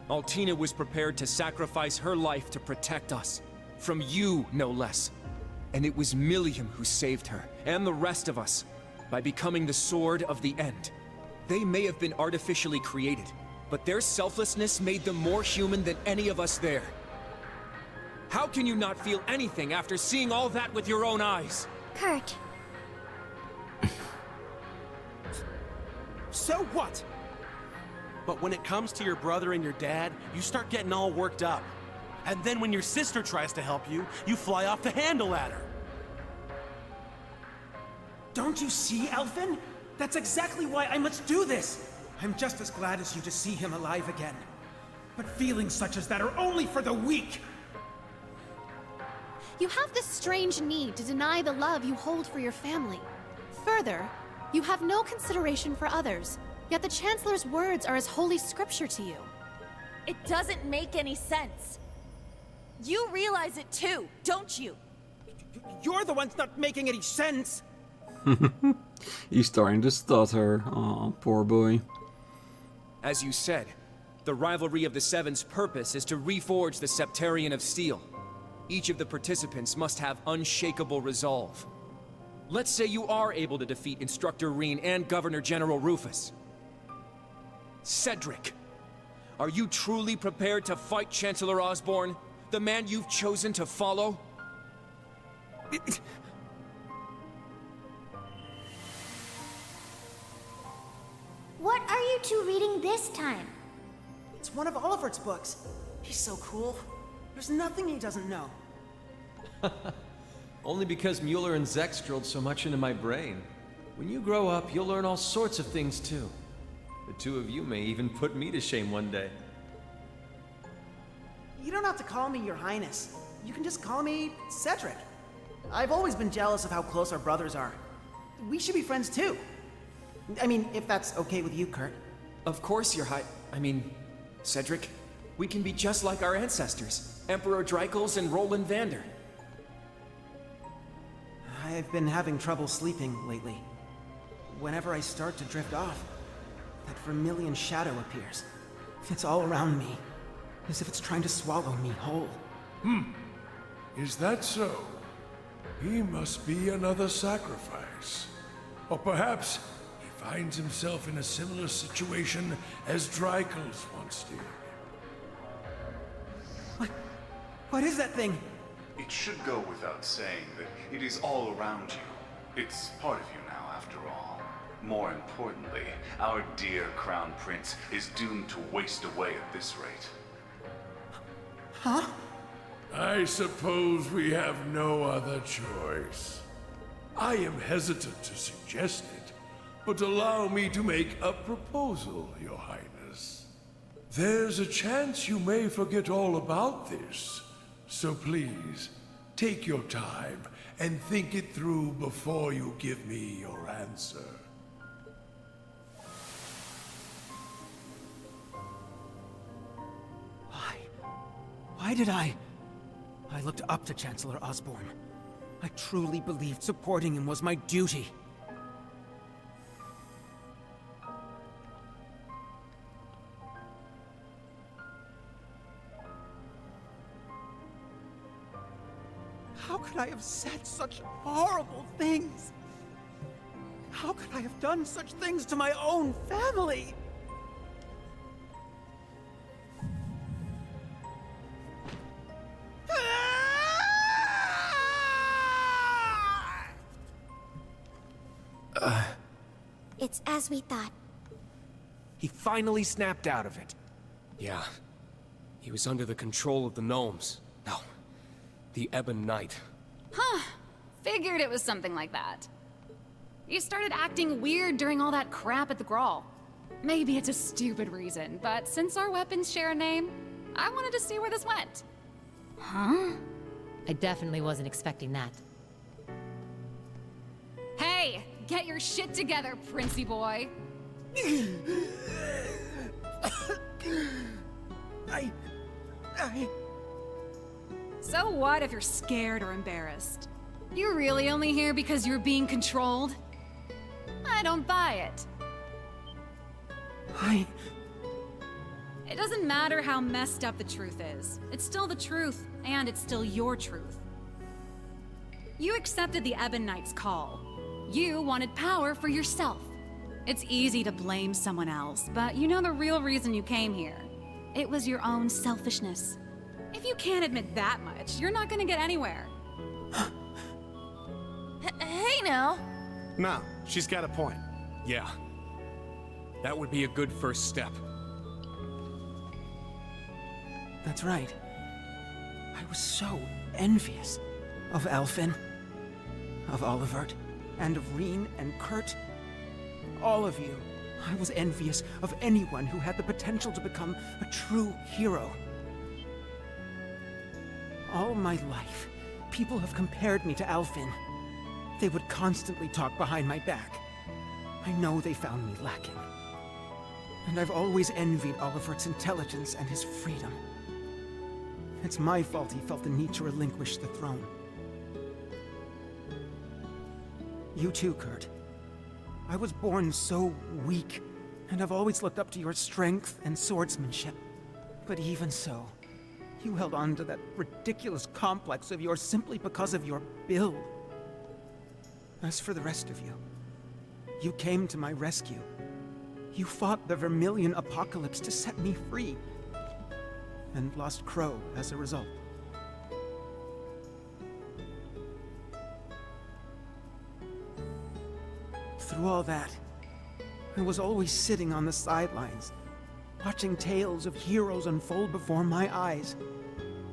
Altina was prepared to sacrifice her life to protect us. From you, no less. And it was Milliam who saved her, and the rest of us, by becoming the Sword of the End. They may have been artificially created, but their selflessness made them more human than any of us there. How can you not feel anything after seeing all that with your own eyes?
Kurt.
So what?
But when it comes to your brother and your dad, you start getting all worked up. And then when your sister tries to help you, you fly off the handle at her.
Don't you see, Elfin? That's exactly why I must do this! I'm just as glad as you to see him alive again. But feelings such as that are only for the weak!
You have this strange need to deny the love you hold for your family. Further, you have no consideration for others, yet the Chancellor's words are as holy scripture to you.
It doesn't make any sense. You realize it too, don't you?
You're the one's not making any sense!
He's starting to stutter. Aw, poor boy.
As you said, the Rivalry of the Seven's purpose is to reforge the Septarian of Steel. Each of the participants must have unshakable resolve. Let's say you are able to defeat Instructor Rean and Governor General Rufus. Cedric, are you truly prepared to fight Chancellor Osborn, the man you've chosen to follow?
What are you two reading this time?
It's one of Olivert's books. He's so cool. There's nothing he doesn't know.
Only because Mueller and Zex drilled so much into my brain. When you grow up, you'll learn all sorts of things too. The two of you may even put me to shame one day.
You don't have to call me Your Highness. You can just call me Cedric. I've always been jealous of how close our brothers are. We should be friends too. I mean, if that's okay with you, Kurt.
Of course, Cedric. We can be just like our ancestors, Emperor Dreikels and Roland Vander.
I've been having trouble sleeping lately. Whenever I start to drift off, that vermilion shadow appears. It's all around me, as if it's trying to swallow me whole.
Is that so? He must be another sacrifice. Or perhaps he finds himself in a similar situation as Dreikels once did.
What is that thing?
It should go without saying that it is all around you. It's part of you now, after all. More importantly, our dear Crown Prince is doomed to waste away at this rate.
Huh?
I suppose we have no other choice. I am hesitant to suggest it, but allow me to make a proposal, Your Highness. There's a chance you may forget all about this, so please, take your time and think it through before you give me your answer.
Why did I looked up to Chancellor Osborn. I truly believed supporting him was my duty. How could I have said such horrible things? How could I have done such things to my own family?
It's as we thought.
He finally snapped out of it. Yeah. He was under the control of the gnomes. No. The Ebon Knight.
Huh. Figured it was something like that. You started acting weird during all that crap at the Grawl. Maybe it's a stupid reason, but since our weapons share a name, I wanted to see where this went.
Huh? I definitely wasn't expecting that.
Hey! Get your shit together, Princey boy! So what if you're scared or embarrassed? You're really only here because you're being controlled? I don't buy it. It doesn't matter how messed up the truth is. It's still the truth, and it's still your truth. You accepted the Ebon Knight's call. You wanted power for yourself. It's easy to blame someone else, but you know the real reason you came here. It was your own selfishness. If you can't admit that much, you're not gonna get anywhere.
Hey now!
No, she's got a point.
Yeah. That would be a good first step.
That's right. I was so envious of Alphen, of Olivert, and of Rean and Kurt. All of you. I was envious of anyone who had the potential to become a true hero. All my life, people have compared me to Alphen. They would constantly talk behind my back. I know they found me lacking. And I've always envied Olivert's intelligence and his freedom. It's my fault he felt the need to relinquish the throne. You too, Kurt. I was born so weak, and I've always looked up to your strength and swordsmanship. But even so, you held on to that ridiculous complex of yours simply because of your build. As for the rest of you, you came to my rescue. You fought the Vermilion Apocalypse to set me free, and lost Crow as a result. Through all that, I was always sitting on the sidelines, watching tales of heroes unfold before my eyes,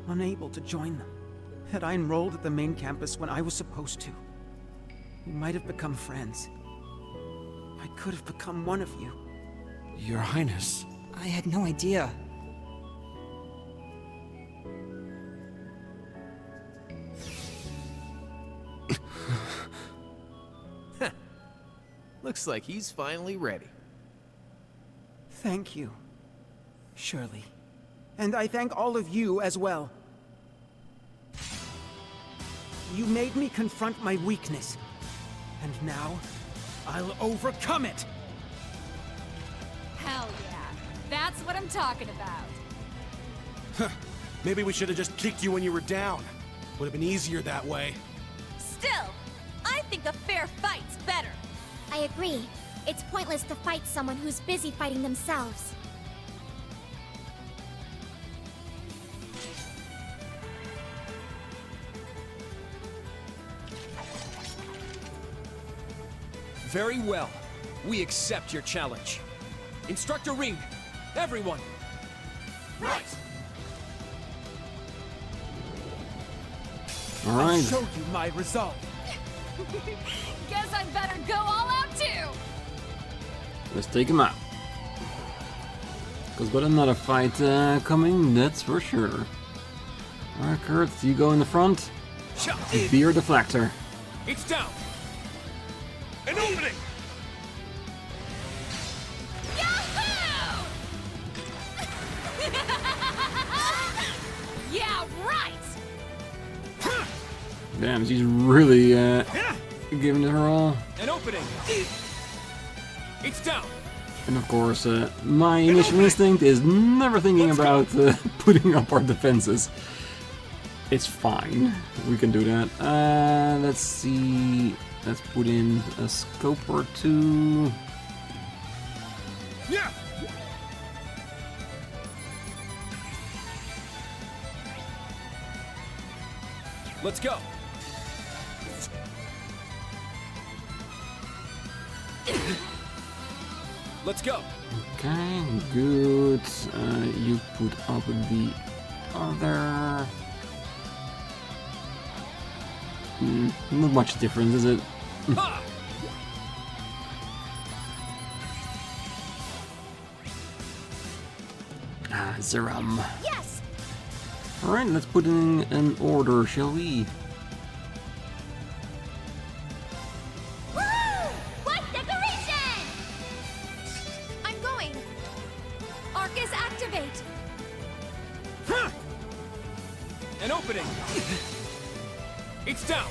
unable to join them. Had I enrolled at the main campus when I was supposed to, we might have become friends. I could have become one of you.
Your Highness. I had no idea.
Looks like he's finally ready.
Thank you, Shirley. And I thank all of you as well. You made me confront my weakness. And now, I'll overcome it!
Hell yeah. That's what I'm talking about.
Maybe we should have just kicked you when you were down. Would have been easier that way.
Still, I think a fair fight's better.
I agree. It's pointless to fight someone who's busy fighting themselves.
Very well. We accept your challenge. Instructor Rean, everyone!
Right!
All right.
I'll show you my resolve.
Guess I better go all out too!
Let's take him out. Cause got another fight coming, that's for sure. Alright, Kurt, you go in the front. Be your deflector.
It's down! An opening!
Yahoo! Yeah, right!
Damn, she's really giving it her all.
An opening! It's down!
And of course, my initial instinct is never thinking about putting up our defenses. It's fine. We can do that. Let's see. Let's put in a scope or two.
Yeah! Let's go! Let's go!
Okay, good. You put up the other. Not much difference, is it? Zeram.
Yes!
Alright, let's put in an order, shall we?
Woo! What decoration? I'm going. Arcus activate.
An opening! It's down!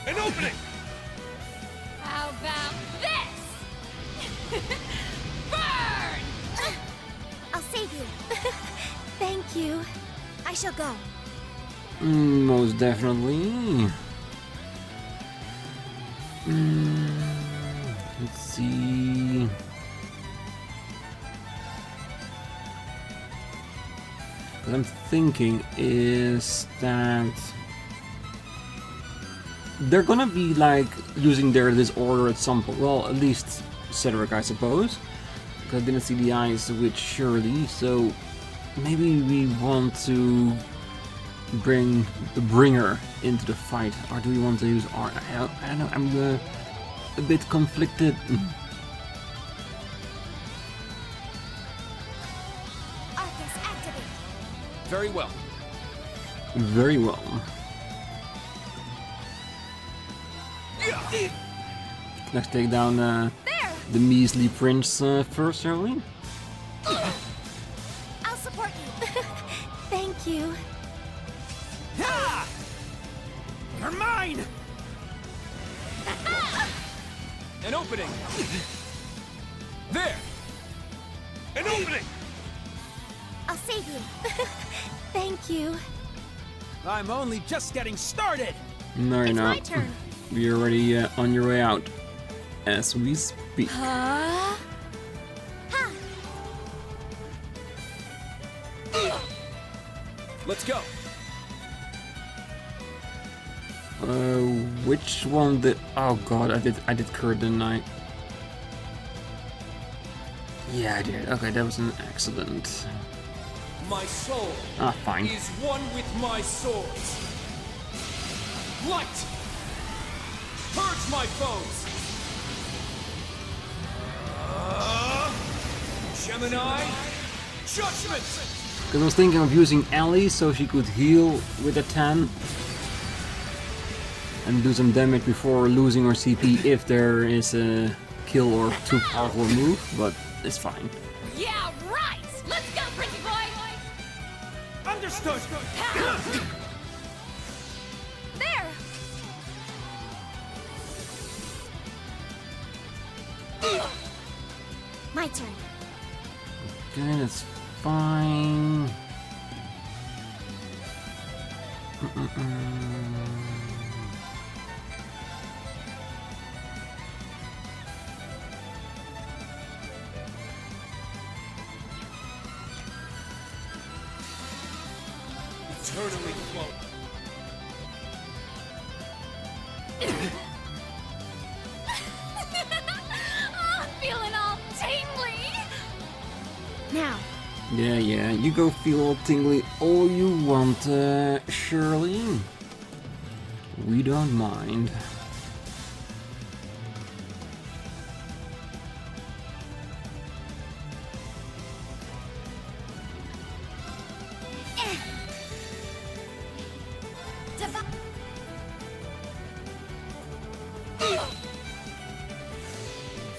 An opening!
How about this? Burn!
I'll save you.
Thank you.
I shall go.
Most definitely. Let's see. What I'm thinking is that they're gonna be like using their disorder at some point. Well, at least Cedric, I suppose. because I didn't see the eyes with Shirley, so maybe we want to bring the bringer into the fight, or do we want to use our... I don't know, I'm a bit conflicted.
Very well.
Very well. Let's take down the measly prince first, shall we?
I'll support you. Thank you.
Ha! You're mine!
An opening! There! An opening!
I'll save you. Thank you.
I'm only just getting started!
No, you're
It's
not.
my turn.
You're already on your way out as we speak.
Huh? Ha!
Let's go!
Which one did... Oh god, I did Kurt, didn't I? Yeah, I did. Okay, that was an accident.
My soul
Fine.
is one with my swords. Light! Purge my foes! Gemini, judgment!
Because I was thinking of using Ellie so she could heal with a 10 and do some damage before losing her CP if there is a kill or too powerful move, but it's fine.
Yeah, right! Let's go, pretty boy!
Understood!
There! My turn.
Okay, that's fine.
Eternally float.
Oh, I'm feeling all tingly!
Now.
Yeah, you go feel all tingly all you want, Shirley. We don't mind.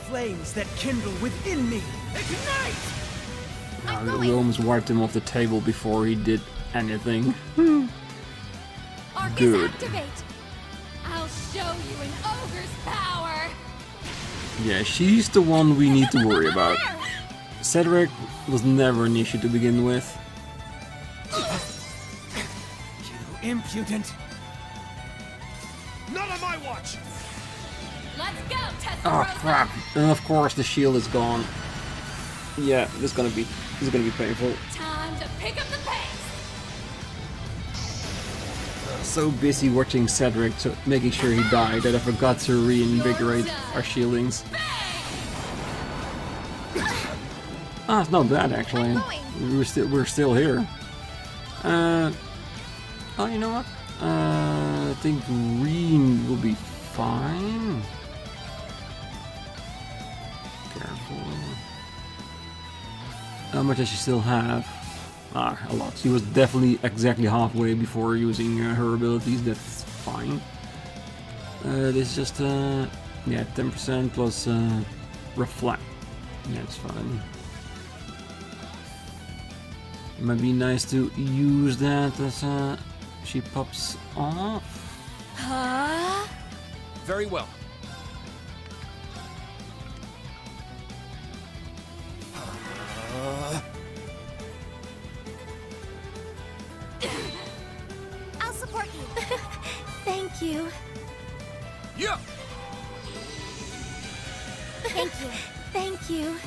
Flames that kindle within me! Ignite!
We almost wiped him off the table before he did anything.
Arcus,
Good.
activate! I'll show you an ogre's power!
Yeah, she's the one we need to worry about. Cedric was never an issue to begin with.
You impudent!
Not on my watch!
Let's go, Testarossa!
Oh crap! And of course the shield is gone. Yeah, this is gonna be painful.
Time to pick up the pace!
So busy watching Cedric, making sure he died, that I forgot to reinvigorate our shieldings. Ah, it's not bad actually. We're still here. Oh, you know what? I think Rean will be fine. Careful. How much does she still have? Ah, a lot. She was definitely exactly halfway before using her abilities. That's fine. This is just yeah, 10% plus reflect. Yeah, it's fine. It might be nice to use that as she pops off.
Huh?
Very well.
I'll support you. Thank you.
Yeah.
Thank you. Thank you.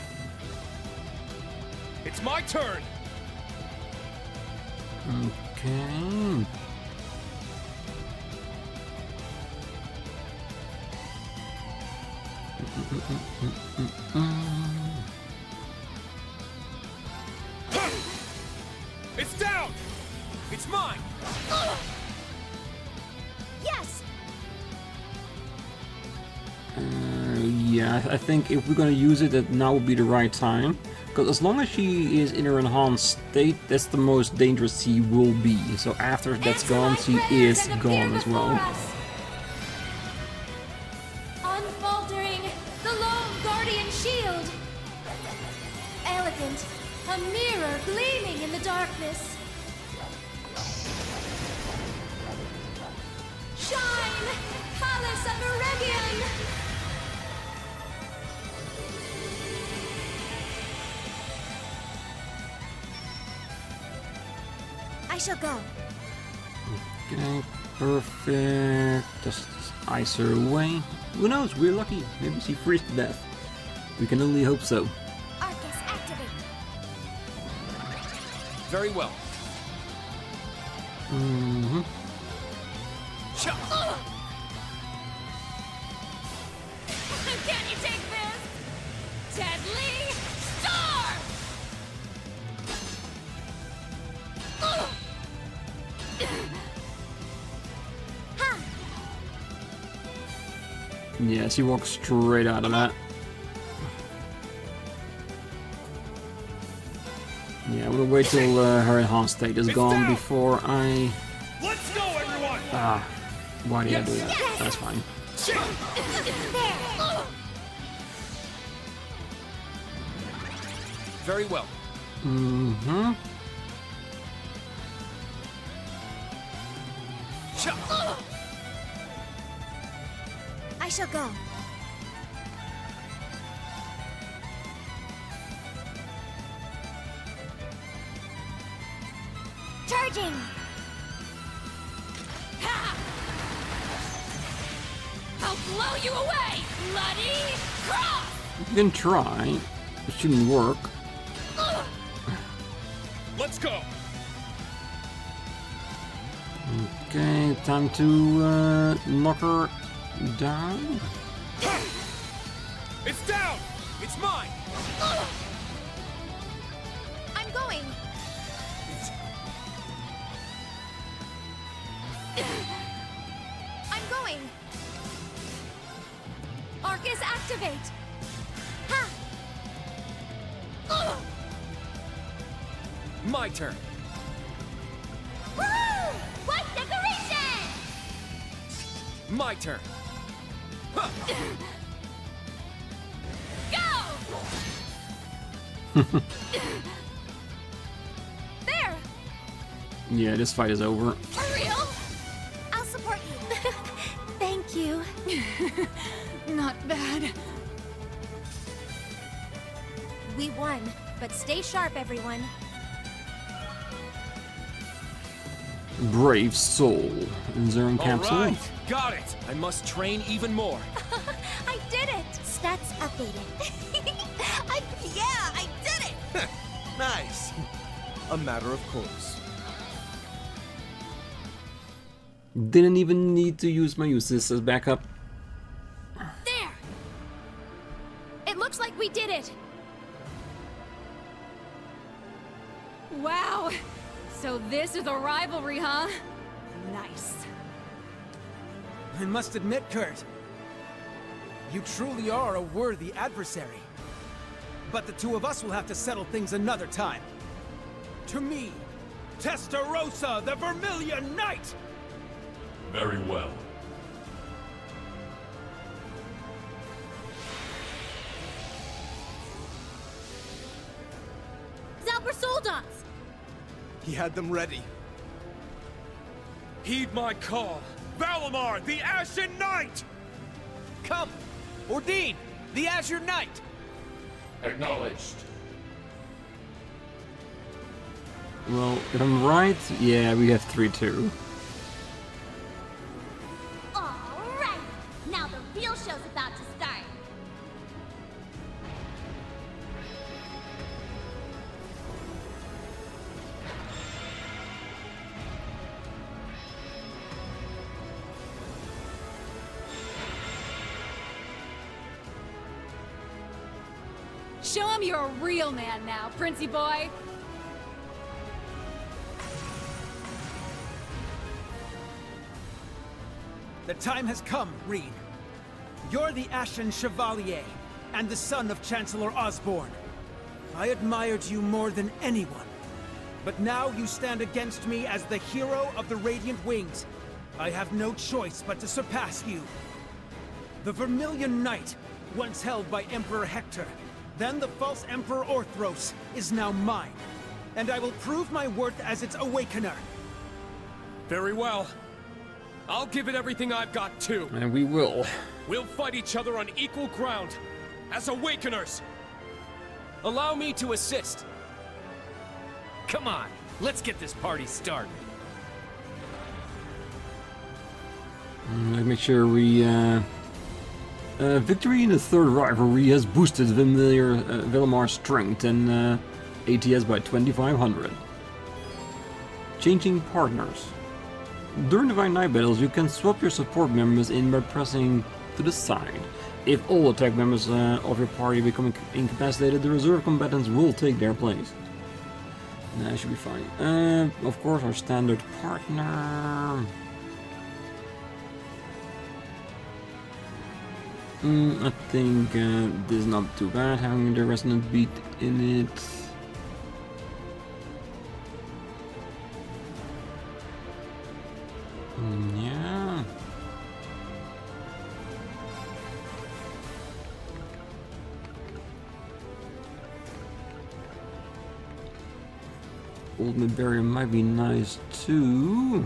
It's my turn.
Okay.
It's down! It's mine!
Yes!
Yeah, I think if we're gonna use it, that now would be the right time. Because as long as she is in her enhanced state, that's the most dangerous she will be. So after that's gone, she is gone as well.
Unfaltering, the lone guardian shield. Elegant, a mirror gleaming in the darkness. Shine, Palace of Erebonian! I shall go.
Okay, perfect. Just ice her away. Who knows? We're lucky. Maybe she freezes to death. We can only hope so.
Arcus, activate.
Very well.
Mm-hmm.
Can you take this? Deadly Star!
Yeah, she walks straight out of that. Yeah, I'm gonna wait till her enhanced state is gone before I...
Let's go, everyone!
Ah, why did I do that? That's fine.
Very well.
Mm-hmm.
I shall go. Charging!
Ha! I'll blow you away, bloody cross!
You can try. It shouldn't work.
Let's go!
Okay, time to knock her down.
It's down! It's mine!
I'm going. I'm going. Arcus, activate. Ha!
My turn.
Woohoo! What decoration?
My turn. Huh.
Go! There!
Yeah, this fight is over.
For real? I'll support you. Thank you.
Not bad.
We won, but stay sharp, everyone.
Brave soul. Zerm capsule.
All right, got it. I must train even more.
I did it! Stats updated. I did it!
Nice. A matter of course.
Didn't even need to use my uses as backup.
There! It looks like we did it!
Wow. So this is a rivalry, huh? Nice.
I must admit, Kurt, you truly are a worthy adversary. But the two of us will have to settle things another time. To me, Testarossa, the Vermilion Knight!
Very well.
Zalper Soldans!
He had them ready.
Heed my call. Valimar, the Ashen Knight!
Come! Ordine, the Azure Knight!
Acknowledged.
Well, if I'm right, yeah, we have 3-2.
Alright! Now the real show's about to start.
Show him you're a real man now, Princey boy.
The time has come, Rean. You're the Ashen Chevalier, and the son of Chancellor Osborne. I admired you more than anyone. But now you stand against me as the hero of the Radiant Wings. I have no choice but to surpass you. The Vermilion Knight, once held by Emperor Hector, then the false Emperor Orthros, is now mine. And I will prove my worth as its awakener.
Very well. I'll give it everything I've got too.
And we will.
We'll fight each other on equal ground, as awakeners. Allow me to assist.
Come on, let's get this party started.
Let's make sure we... victory in the third rivalry has boosted Vilmar's strength and ATS by 2500. Changing partners. During Divine Night battles, you can swap your support members in by pressing to the side. If all attack members of your party become incapacitated, the reserve combatants will take their place. That should be fine. Of course, our standard partner. I think this is not too bad, having the resonant beat in it. Yeah. Ultimate Barrier might be nice too.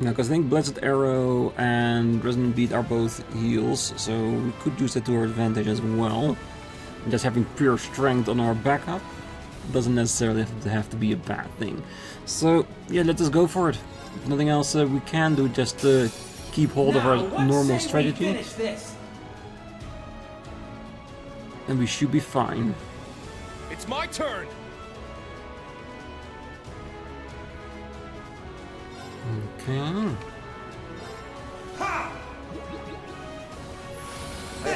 Now, because I think Blessed Arrow and Resonant Beat are both heals, so we could use that to our advantage as well. And just having pure strength on our backup doesn't necessarily have to be a bad thing. So, yeah, let's just go for it. If nothing else we can do, just keep hold of our normal strategy. And we should be fine.
It's my turn!
Okay.
I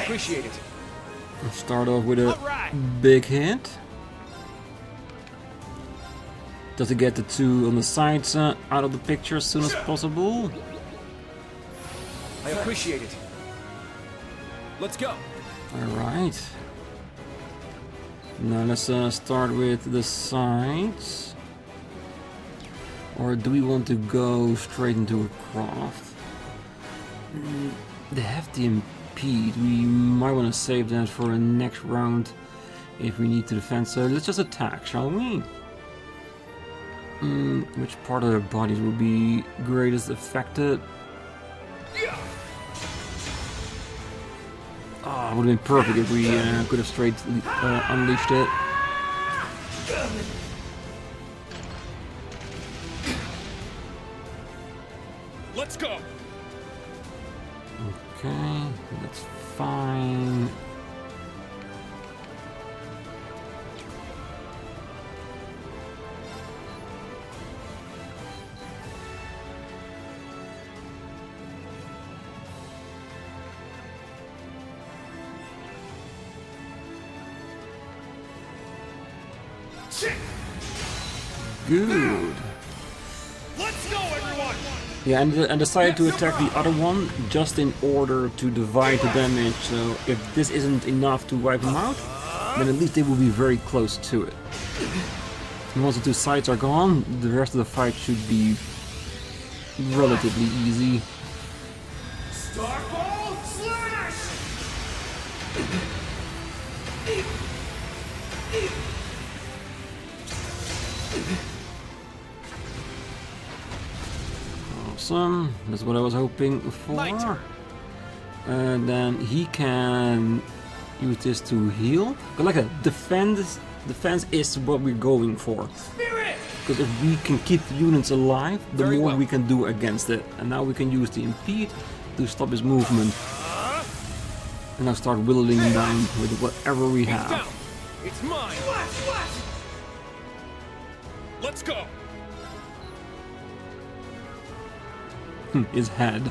appreciate it.
Let's start off with a big hit. Just to get the two on the sides out of the picture as soon as possible.
I appreciate it. Let's go.
Alright. Now let's start with the sides. Or do we want to go straight into a craft? They have the impede. We might want to save that for a next round if we need to defend. So let's just attack, shall we? Which part of their bodies will be greatest affected? Ah, it would have been perfect if we could have straight unleashed it.
Let's go.
Okay, that's fine. Good.
Let's go, everyone.
Yeah, and decided to attack the other one just in order to divide the damage. So if this isn't enough to wipe them out, then at least they will be very close to it. And once the two sides are gone, the rest of the fight should be relatively easy.
Starball slash!
Awesome, that's what I was hoping for. And then he can use this to heal. But like a defense is what we're going for. Because if we can keep the units alive, the more we can do against it. And now we can use the impede to stop his movement. And now start whittling him down with whatever we have.
It's mine. Let's go.
His head.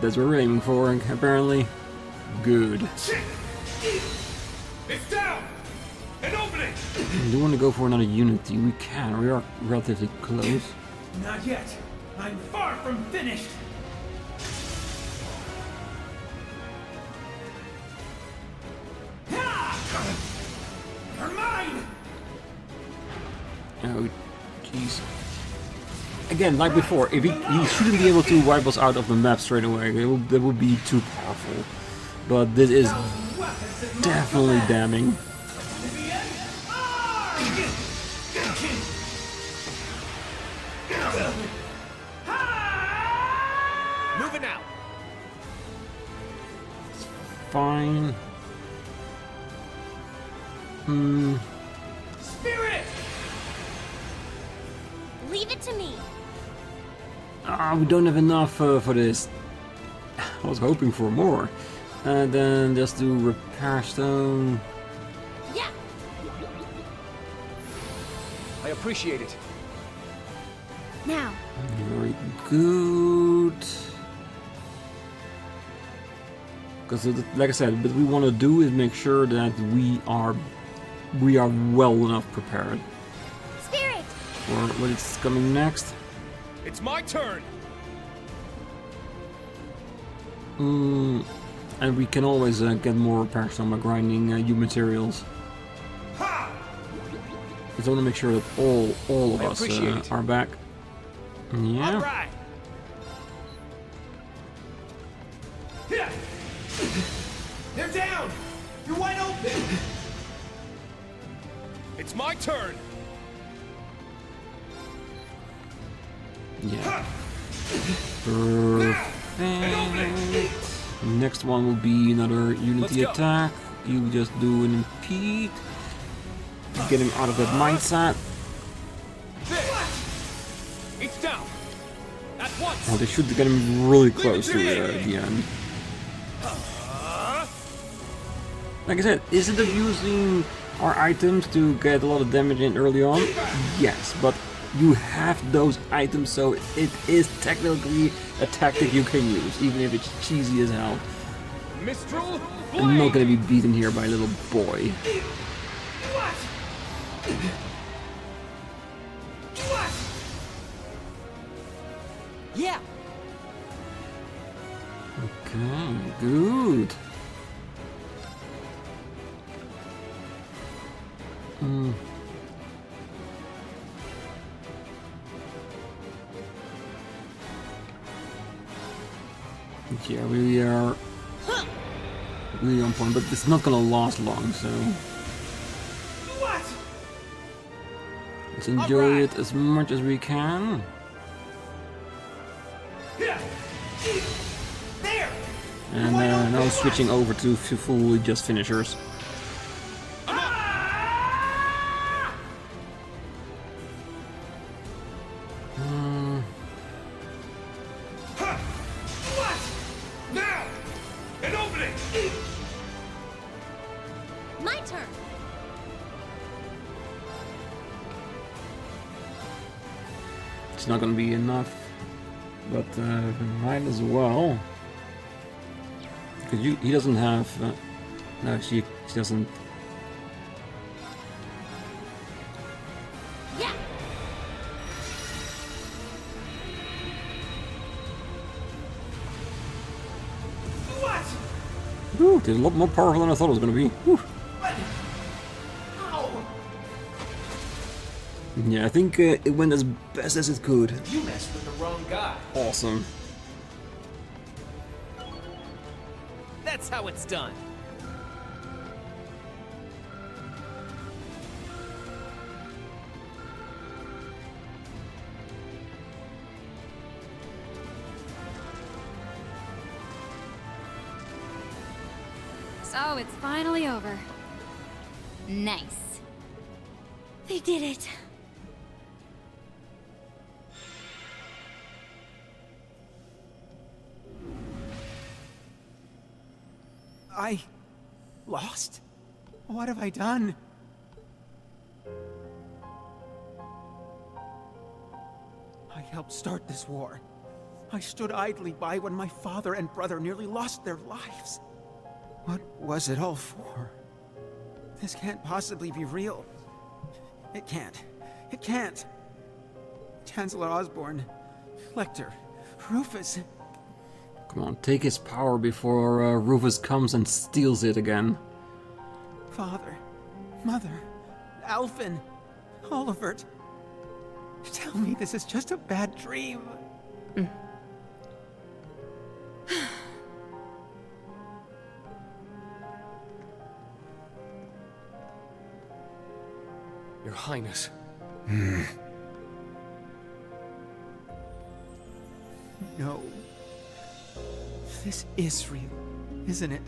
That's what we're aiming for, apparently. Good.
It's down.
An opening!
Do you want to go for another unity? We can. We are relatively close.
Not yet. I'm far from finished. You're mine!
Oh, jeez. Again, like before, if he shouldn't be able to wipe us out of the map straight away. That would be too powerful. But this is definitely damning.
Moving out.
Fine.
Spirit!
Leave it to me.
We don't have enough for this. I was hoping for more. And then just do repair stone.
Yeah.
I appreciate it.
Now.
Very good. Because, like I said, what we want to do is make sure that we are well enough prepared.
Spirit.
For what is coming next.
It's my turn.
And we can always get more repair stone by grinding new materials. Just want to make sure that all of us are back. Yeah.
All right.
They're down! You're wide open!
It's my turn.
Yeah. Perfect. Next one will be another unity attack. You just do an impede. Get him out of that mindset.
It's down. At once.
Oh, they should get him really close to the end. Like I said, instead of using our items to get a lot of damage in early on, yes, but you have those items, so it is technically a tactic you can use, even if it's cheesy as hell.
Mistral
I'm not gonna be beaten here by a little boy.
Yeah.
Okay, good. Yeah, we are really on point, but it's not gonna last long, so let's enjoy it as much as we can. And now switching over to fully just finishers.
My turn.
It's not gonna be enough, but might as well. Because he doesn't have. No, she doesn't.
Yeah.
Whew, it's a lot more powerful than I thought it was gonna be. Whew. Yeah, I think it went as best as it could.
You messed with the wrong guy.
Awesome.
That's how it's done.
So it's finally over.
Nice. They did it.
I... lost? What have I done? I helped start this war. I stood idly by when my father and brother nearly lost their lives. What was it all for? This can't possibly be real. It can't. It can't. Chancellor Osborne, Lecter, Rufus.
Come on, take his power before Rufus comes and steals it again.
Father, Mother, Alphen, Olivert. Tell me this is just a bad dream.
Your Highness.
No. This is real, isn't it?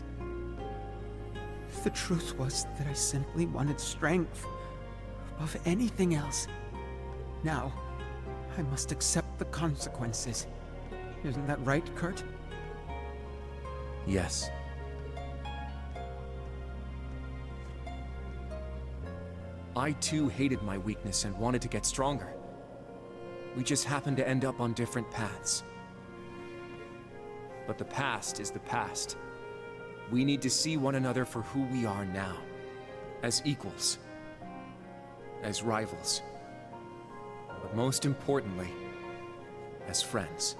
The truth was that I simply wanted strength above anything else. Now, I must accept the consequences. Isn't that right, Kurt?
Yes. I too hated my weakness and wanted to get stronger. We just happened to end up on different paths. But the past is the past. We need to see one another for who we are now. As equals. As rivals. But most importantly, as friends.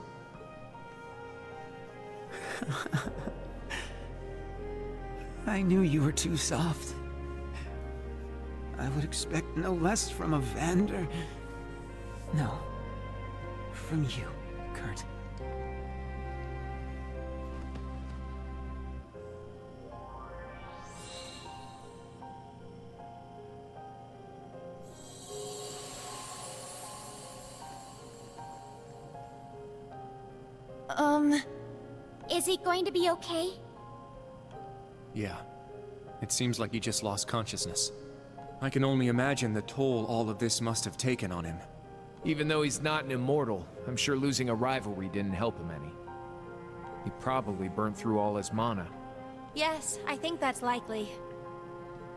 I knew you were too soft. I would expect no less from a Vander. No. From you, Kurt.
Is he going to be okay?
Yeah. It seems like he just lost consciousness. I can only imagine the toll all of this must have taken on him.
Even though he's not an immortal, I'm sure losing a rivalry didn't help him any. He probably burnt through all his mana.
Yes, I think that's likely.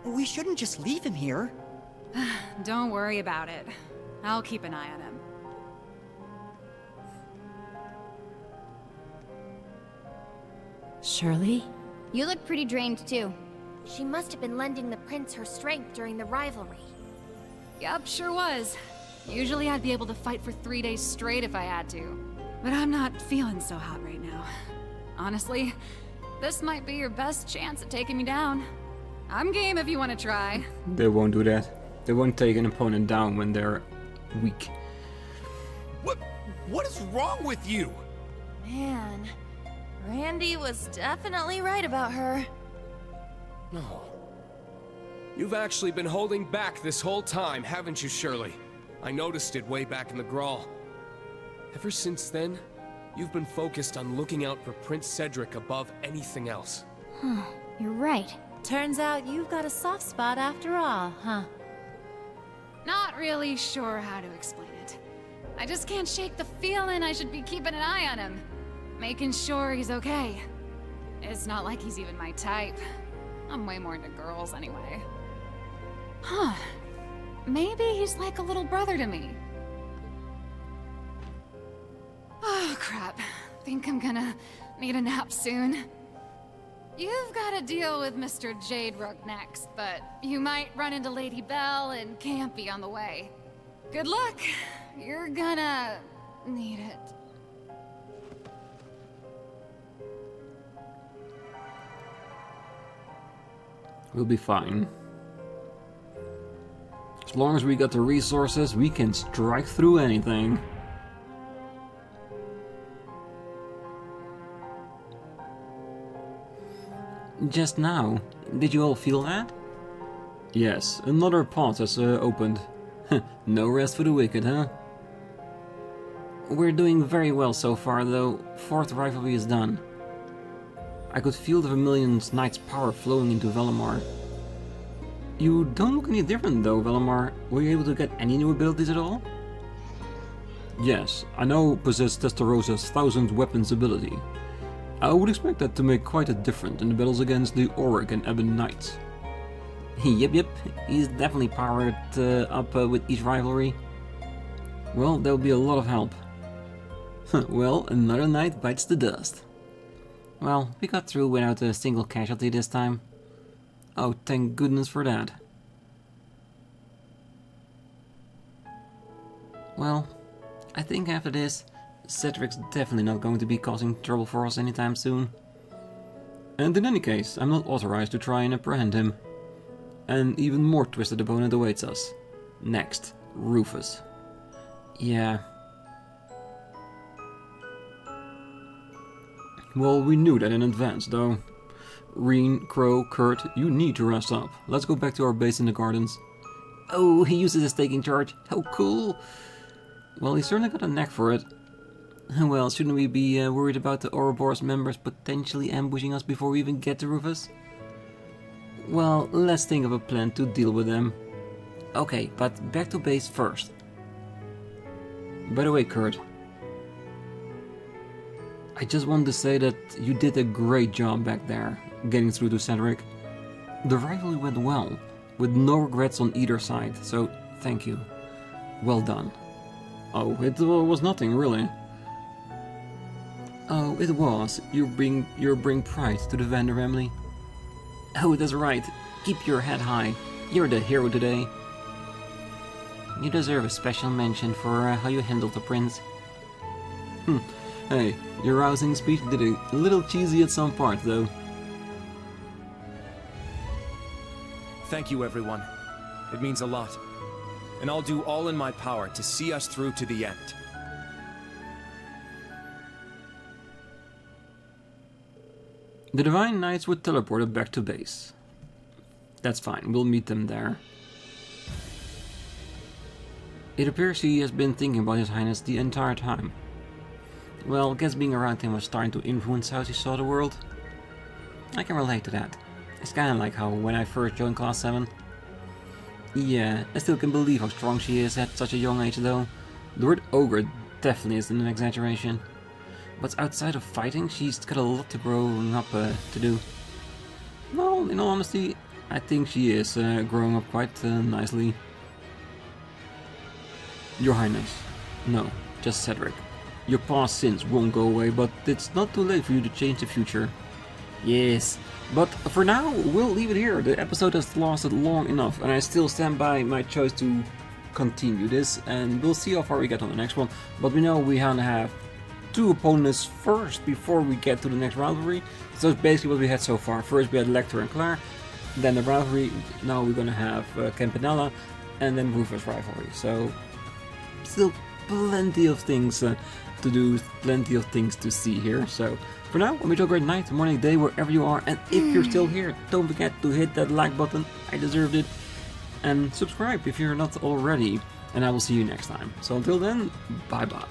We shouldn't just leave him here.
Don't worry about it. I'll keep an eye on him.
Shirley?
You look pretty drained too. She must have been lending the prince her strength during the rivalry.
Yup, sure was. Usually I'd be able to fight for 3 days straight if I had to. But I'm not feeling so hot right now. Honestly, this might be your best chance at taking me down. I'm game if you want to try.
They won't do that. They won't take an opponent down when they're weak.
What is wrong with you?
Man, Randy was definitely right about her.
No. You've actually been holding back this whole time, haven't you, Shirley? I noticed it way back in the Grawl. Ever since then, you've been focused on looking out for Prince Cedric above anything else.
You're right.
Turns out you've got a soft spot after all, huh?
Not really sure how to explain it. I just can't shake the feeling I should be keeping an eye on him. Making sure he's okay. It's not like he's even my type. I'm way more into girls anyway. Huh. Maybe he's like a little brother to me. Oh, crap. Think I'm gonna need a nap soon. You've got to deal with Mr. Jade Rook next, but you might run into Lady Belle and Campy on the way. Good luck. You're gonna need it.
We'll be fine. As long as we got the resources, we can strike through anything. Just now, did you all feel that? Yes, another path has opened. No rest for the wicked, huh? We're doing very well so far, though. 4th rivalry is done. I could feel the Vermilion Knight's power flowing into Valimar. You don't look any different though, Valimar. Were you able to get any new abilities at all? Yes, I now possess Testarosa's 1000 weapons ability. I would expect that to make quite a difference in the battles against the Auric and Ebon Knights. Yep, he's definitely powered up with each rivalry. Well, there'll be a lot of help. Well, another knight bites the dust. Well, we got through without a single casualty this time. Oh, thank goodness for that. Well, I think after this, Cedric's definitely not going to be causing trouble for us anytime soon. And in any case, I'm not authorized to try and apprehend him. An even more twisted opponent awaits us. Next, Rufus. Yeah. Well, we knew that in advance, though. Rean, Crow, Kurt, you need to rest up. Let's go back to our base in the gardens. Oh, he uses his taking charge. How cool! Well, he's certainly got a knack for it. Well, shouldn't we be worried about the Ouroboros members potentially ambushing us before we even get to Rufus? Well, let's think of a plan to deal with them. Okay, but back to base first. By the way, Kurt, I just wanted to say that you did a great job back there, getting through to Cedric. The rivalry went well, with no regrets on either side, so thank you. Well done. Oh, it was nothing, really. Oh, it was. You bring pride to the Vander family. Oh, that's right. Keep your head high. You're the hero today. You deserve a special mention for how you handled the prince. Hey, your rousing speech did a little cheesy at some parts, though.
Thank you, everyone. It means a lot. And I'll do all in my power to see us through to the end.
The Divine Knights were teleported back to base. That's fine, we'll meet them there. It appears he has been thinking about His Highness the entire time. Well, I guess being around him was starting to influence how he saw the world. I can relate to that. It's kinda like how when I first joined Class VII. Yeah, I still can believe how strong she is at such a young age though. The word ogre definitely isn't an exaggeration. But outside of fighting, she's got a lot to growing up to do. Well, in all honesty, I think she is growing up quite nicely. Your Highness. No, just Cedric. Your past sins won't go away, but it's not too late for you to change the future. Yes, but for now, we'll leave it here. The episode has lasted long enough, and I still stand by my choice to continue this, and we'll see how far we get on the next one. But we know we have 2 opponents first before we get to the next rivalry. So it's basically what we had so far. First we had Lecter and Claire, then the rivalry, now we're gonna have Campanella, and then Rufus rivalry. So still plenty of things to do, plenty of things to see here. So for now, I wish you a great night, morning, day, wherever you are, and if you're still here, don't forget to hit that like button, I deserved it, and subscribe if you're not already, and I will see you next time. So until then, bye bye.